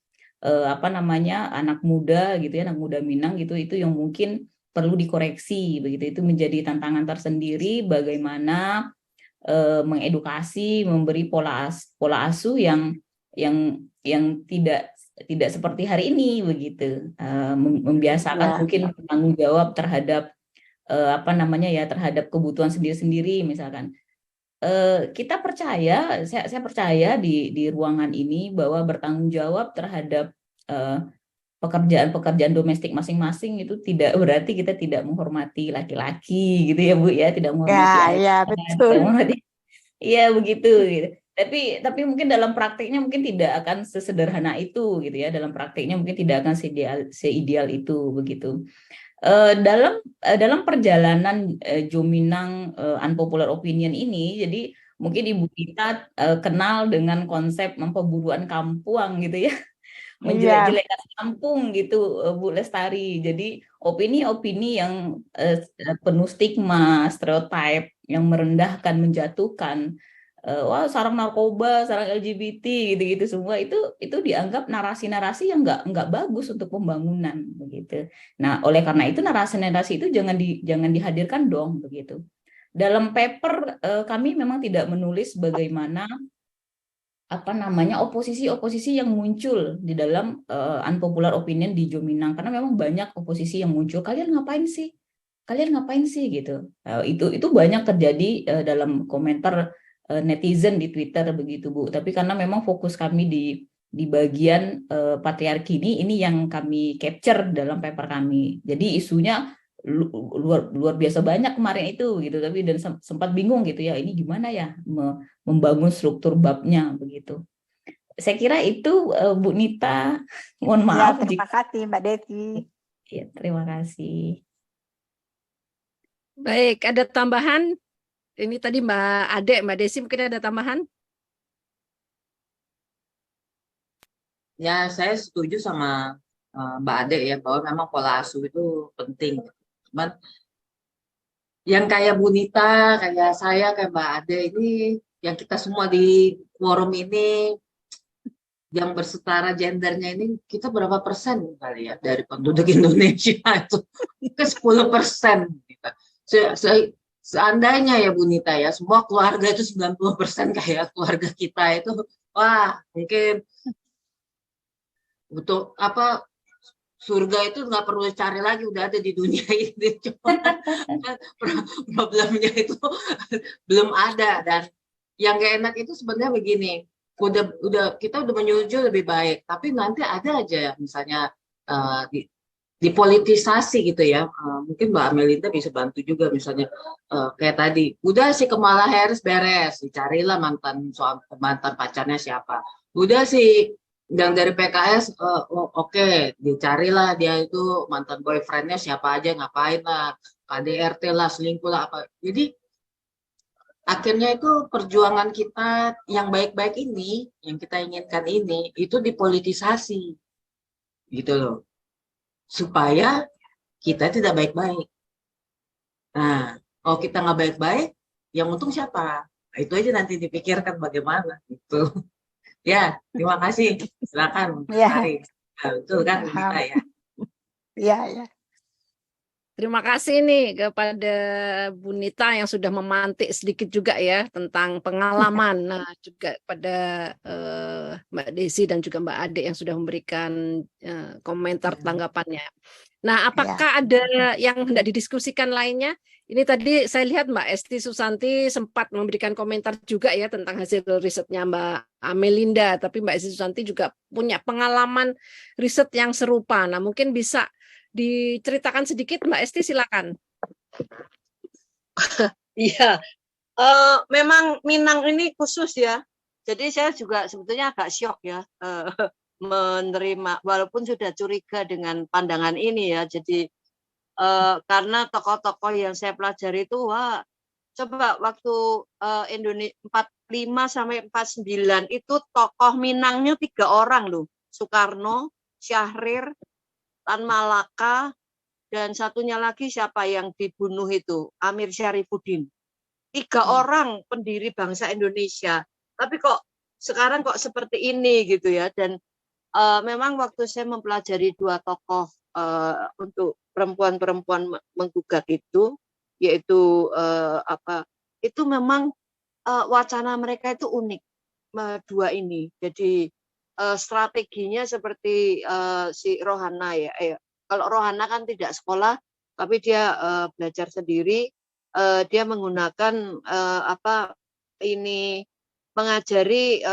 anak muda gitu ya, anak muda Minang gitu, itu yang mungkin perlu dikoreksi begitu. Itu menjadi tantangan tersendiri bagaimana mengedukasi, memberi pola asuh yang tidak seperti hari ini begitu, membiasakan mungkin tanggung jawab terhadap terhadap kebutuhan sendiri-sendiri misalkan. Kita percaya, saya percaya di ruangan ini bahwa bertanggung jawab terhadap pekerjaan domestik masing-masing itu tidak berarti kita tidak menghormati laki-laki gitu ya Bu ya, tidak menghormati ayah, betul. Iya begitu gitu. Tapi mungkin dalam praktiknya mungkin tidak akan sesederhana itu gitu ya, dalam praktiknya mungkin tidak akan seideal itu begitu. Dalam perjalanan Jominang unpopular opinion ini, jadi mungkin Ibu kita kenal dengan konsep pemburuan kampung gitu ya, menjelek-jelekan kampung gitu Bu Lestari. Jadi opini-opini yang penuh stigma, stereotip, yang merendahkan, menjatuhkan, wah sarang narkoba, sarang LGBT gitu-gitu semua itu dianggap narasi-narasi yang nggak bagus untuk pembangunan begitu. Nah, oleh karena itu narasi-narasi itu jangan dihadirkan dong begitu. Dalam paper kami memang tidak menulis bagaimana oposisi-oposisi yang muncul di dalam unpopular opinion di Jominang, karena memang banyak oposisi yang muncul. Kalian ngapain sih? Gitu. Itu banyak terjadi dalam komentar netizen di Twitter begitu Bu. Tapi karena memang fokus kami di bagian patriarki ini yang kami capture dalam paper kami. Jadi isunya luar biasa banyak kemarin itu gitu, tapi dan sempat bingung gitu ya, ini gimana ya membangun struktur babnya begitu. Saya kira itu Bu Nita. Mohon maaf. Terima kasih Mbak Desi. Ya, terima kasih. Baik, ada tambahan? Ini tadi Mbak Desi mungkin ada tambahan? Ya, saya setuju sama Mbak Ade ya, bahwa memang pola asuh itu penting. Cuman yang kayak Bu Nita, kayak saya, kayak Mbak Ade ini, yang kita semua di forum ini, yang bersetara gendernya ini, kita berapa persen kali ya dari penduduk Indonesia itu? Ke 10%. Gitu. Seandainya ya Bu Nita ya, semua keluarga itu 90% kayak keluarga kita itu, wah mungkin untuk apa, surga itu nggak perlu cari lagi, udah ada di dunia ini. Cuma problemnya itu belum ada. Dan yang gak enak itu sebenarnya begini, kita udah menyuju lebih baik, tapi nanti ada aja misalnya dipolitisasi gitu ya. Mungkin Mbak Melinda bisa bantu juga, misalnya kayak tadi, udah si Kamala Harris beres, dicarilah mantan pacarnya siapa. Udah si yang dari PKS, oke, dicarilah dia itu mantan boyfriendnya siapa aja, ngapain lah, KDRT lah, selingkuh lah apa. Jadi akhirnya itu perjuangan kita yang baik-baik ini, yang kita inginkan ini, itu dipolitisasi gitu loh, supaya kita tidak baik-baik. Nah, kalau kita nggak baik-baik, yang untung siapa? Nah, itu aja nanti dipikirkan bagaimana gitu. Ya, terima kasih. Silakan, Ya. Sari. Nah, betul kan kita ya. Iya, ya. Terima kasih nih kepada Bu Nita yang sudah memantik sedikit juga ya tentang pengalaman. Nah, juga pada Mbak Desi dan juga Mbak Ade yang sudah memberikan komentar tanggapannya. Nah, apakah ada yang hendak didiskusikan lainnya? Ini tadi saya lihat Mbak Esti Susanti sempat memberikan komentar juga ya tentang hasil risetnya Mbak Amelinda, tapi Mbak Esti Susanti juga punya pengalaman riset yang serupa. Nah, mungkin bisa diceritakan sedikit Mbak Esti, silakan. Iya, memang Minang ini khusus ya. Jadi saya juga sebetulnya agak syok ya menerima, walaupun sudah curiga dengan pandangan ini ya. Jadi karena tokoh-tokoh yang saya pelajari itu, wah, coba waktu Indonesia 45 sampai 49 itu tokoh Minangnya 3 orang loh, Soekarno, Syahrir, Tan Malaka, dan satunya lagi siapa yang dibunuh itu, Amir Syarifuddin. 3 orang pendiri bangsa Indonesia. Tapi kok sekarang kok seperti ini gitu ya. Dan memang waktu saya mempelajari 2 tokoh untuk perempuan-perempuan menggugat itu, yaitu itu memang wacana mereka itu unik, 2 ini. Jadi strateginya seperti si Rohana ya. Kalau Rohana kan tidak sekolah, tapi dia belajar sendiri. Dia menggunakan mengajari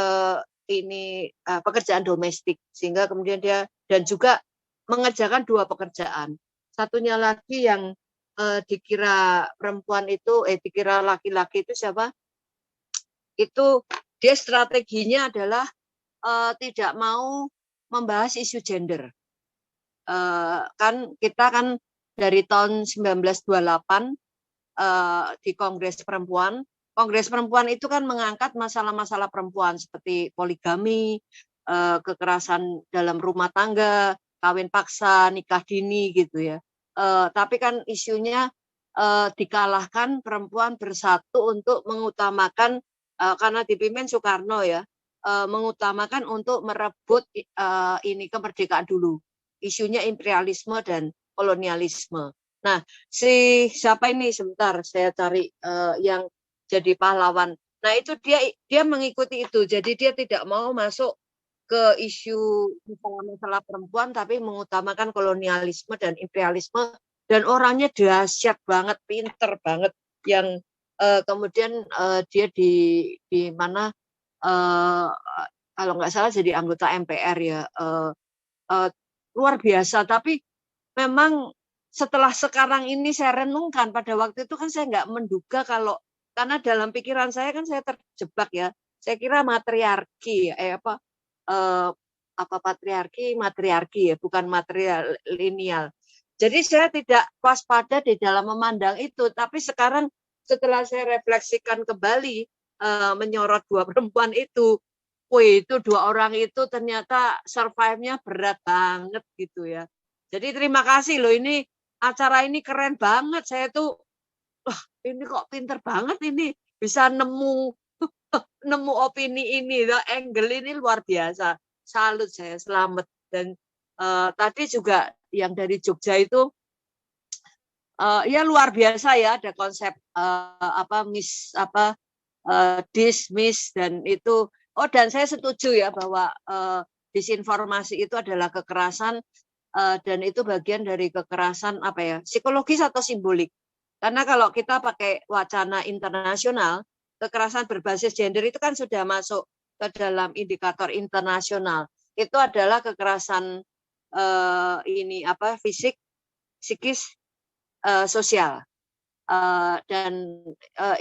pekerjaan domestik, sehingga kemudian dia dan juga mengerjakan 2 pekerjaan. Satunya lagi yang dikira perempuan itu, dikira laki-laki itu siapa? Itu dia strateginya adalah tidak mau membahas isu gender. Kan kita kan dari tahun 1928 di Kongres Perempuan. Kongres Perempuan itu kan mengangkat masalah-masalah perempuan seperti poligami, kekerasan dalam rumah tangga, kawin paksa, nikah dini gitu ya. Tapi kan isunya dikalahkan, perempuan bersatu untuk mengutamakan, karena dipimpin Soekarno ya, mengutamakan untuk merebut kemerdekaan dulu. Isunya imperialisme dan kolonialisme. Nah, siapa ini, sebentar saya cari yang jadi pahlawan. Nah, itu dia mengikuti itu. Jadi dia tidak mau masuk ke isu masalah perempuan, tapi mengutamakan kolonialisme dan imperialisme. Dan orangnya dahsyat banget, pinter banget. Yang kemudian dia di mana kalau nggak salah jadi anggota MPR ya, luar biasa. Tapi memang setelah sekarang ini saya renungkan, pada waktu itu kan saya nggak menduga karena dalam pikiran saya kan saya terjebak ya. Saya kira matriarki, matriarki ya, bukan matrilineal. Jadi saya tidak waspada di dalam memandang itu. Tapi sekarang setelah saya refleksikan kembali, menyorot 2 perempuan itu, wih itu 2 orang itu ternyata survive-nya berat banget gitu ya. Jadi terima kasih loh, ini acara ini keren banget. Saya tuh, wah ini kok pinter banget ini bisa nemu nemu opini ini, angle ini luar biasa. Salut saya, selamat. Dan tadi juga yang dari Jogja itu ya luar biasa ya, ada konsep dismiss dan itu. Oh dan saya setuju ya bahwa disinformasi itu adalah kekerasan dan itu bagian dari kekerasan apa ya, psikologis atau simbolik. Karena kalau kita pakai wacana internasional, kekerasan berbasis gender itu kan sudah masuk ke dalam indikator internasional. Itu adalah kekerasan fisik, psikis, sosial. Dan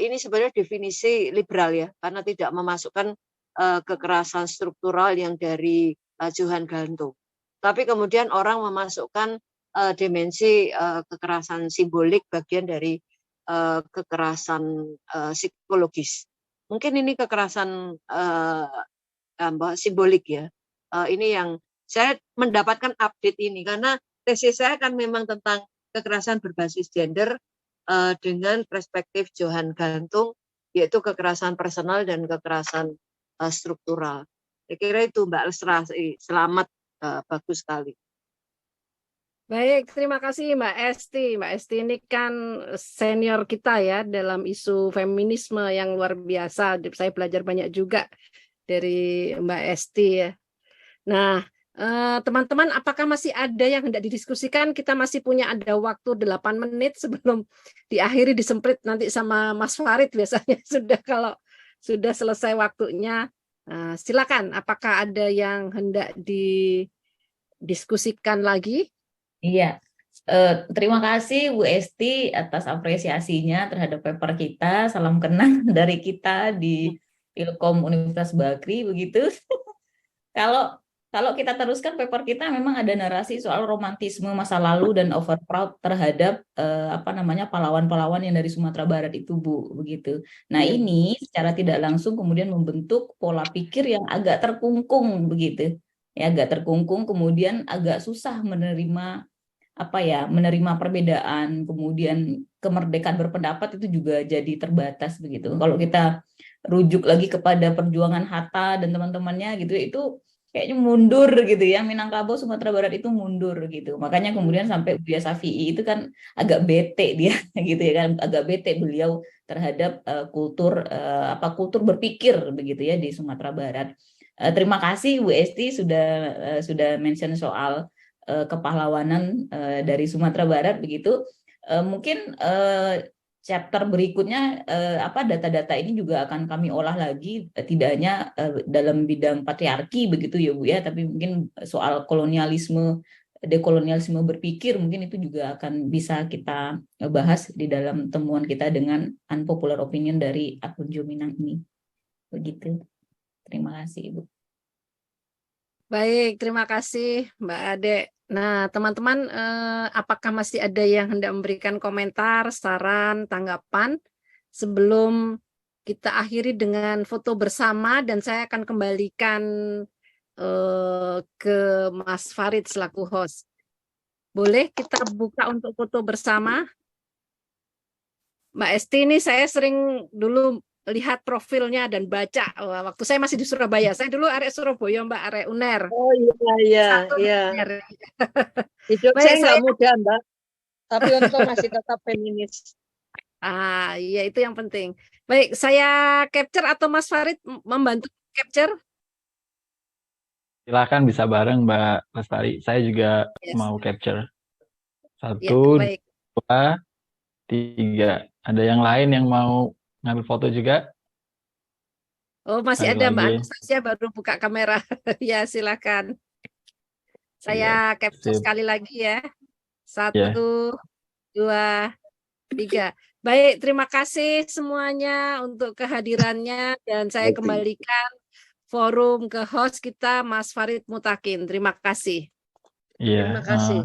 ini sebenarnya definisi liberal ya, karena tidak memasukkan kekerasan struktural yang dari Johan Galtung. Tapi kemudian orang memasukkan dimensi kekerasan simbolik bagian dari kekerasan psikologis. Mungkin ini kekerasan simbolik ya. Ini yang saya mendapatkan update ini karena tesis saya kan memang tentang kekerasan berbasis gender dengan perspektif Johan Galtung, yaitu kekerasan personal dan kekerasan struktural. Saya kira itu Mbak Lestari, selamat, bagus sekali. Baik, terima kasih Mbak Esti. Mbak Esti ini kan senior kita ya dalam isu feminisme yang luar biasa. Saya belajar banyak juga dari Mbak Esti ya. Nah, teman-teman, apakah masih ada yang hendak didiskusikan? Kita masih punya ada waktu 8 menit sebelum diakhiri, disemprit nanti sama Mas Farid biasanya sudah kalau sudah selesai waktunya. Silakan, apakah ada yang hendak didiskusikan lagi? Iya, terima kasih Bu Esti atas apresiasinya terhadap paper kita. Salam kenal dari kita di Ilkom Universitas Bakri, begitu. Kalau kita teruskan paper kita, memang ada narasi soal romantisme masa lalu dan overproud terhadap pahlawan-pahlawan yang dari Sumatera Barat itu, Bu, begitu. Nah, ini secara tidak langsung kemudian membentuk pola pikir yang agak terkungkung begitu. Ya, agak terkungkung, kemudian agak susah menerima perbedaan, kemudian kemerdekaan berpendapat itu juga jadi terbatas begitu. Kalau kita rujuk lagi kepada perjuangan Hatta dan teman-temannya gitu, itu kayaknya mundur gitu ya, Minangkabau Sumatera Barat itu mundur gitu. Makanya kemudian sampai Buya Syafi'i itu kan agak bete dia gitu ya kan, agak bete beliau terhadap kultur berpikir begitu ya di Sumatera Barat. Terima kasih Bu Esti sudah mention soal kepahlawanan dari Sumatera Barat begitu. Mungkin chapter berikutnya data-data ini juga akan kami olah lagi, tidak hanya dalam bidang patriarki begitu ya Bu ya, tapi mungkin soal kolonialisme, dekolonialisme berpikir mungkin itu juga akan bisa kita bahas di dalam temuan kita dengan unpopular opinion dari akun Jominang ini. Begitu. Terima kasih Ibu. Baik, terima kasih Mbak Ade. Nah, teman-teman, apakah masih ada yang hendak memberikan komentar, saran, tanggapan sebelum kita akhiri dengan foto bersama dan saya akan kembalikan ke Mas Farid selaku host. Boleh kita buka untuk foto bersama? Mbak Esti ini saya sering dulu lihat profilnya dan baca waktu saya masih di Surabaya. Saya dulu arek Surabaya, Mbak, arek UNER. Oh iya. UNER. Hidup saya nggak mudah, Mbak. Tapi untung masih tetap feminis. Iya itu yang penting. Baik, saya capture atau Mas Farid membantu capture? Silakan, bisa bareng Mbak Lestari. Saya juga mau capture. 1, 2, 3. Ada yang lain yang mau ngambil foto juga? Oh, masih ada Mbak Anastasia baru buka kamera. Ya, silakan. Saya capture sekali lagi ya. 1, 2, 3. Baik, terima kasih semuanya untuk kehadirannya dan saya kembalikan forum ke host kita Mas Farid Mutakin. Terima kasih. Iya. Terima kasih.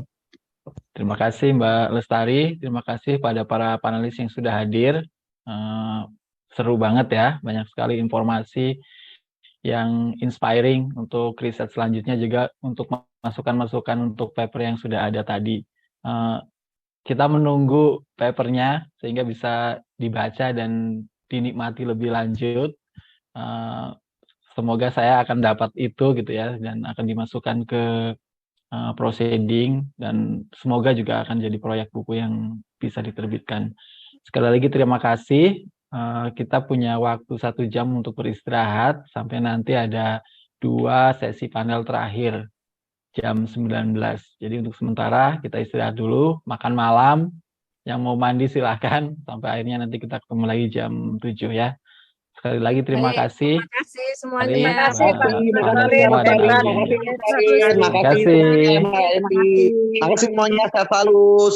Terima kasih Mbak Lestari. Terima kasih pada para panelis yang sudah hadir. Seru banget ya, banyak sekali informasi yang inspiring untuk riset selanjutnya, juga untuk masukan-masukan untuk paper yang sudah ada tadi. Kita menunggu papernya sehingga bisa dibaca dan dinikmati lebih lanjut. Semoga saya akan dapat itu gitu ya, dan akan dimasukkan ke proceeding, dan semoga juga akan jadi proyek buku yang bisa diterbitkan. Sekali lagi terima kasih. Kita punya waktu 1 jam untuk beristirahat sampai nanti ada 2 sesi panel terakhir jam 19. Jadi untuk sementara kita istirahat dulu, makan malam. Yang mau mandi silahkan, sampai akhirnya nanti kita ketemu lagi jam 7 ya. Sekali lagi terima kasih. Terima kasih semuanya. Terima kasih Pak Terima Terima kasih. kasih. Terima kasih semuanya. Sehat selalu.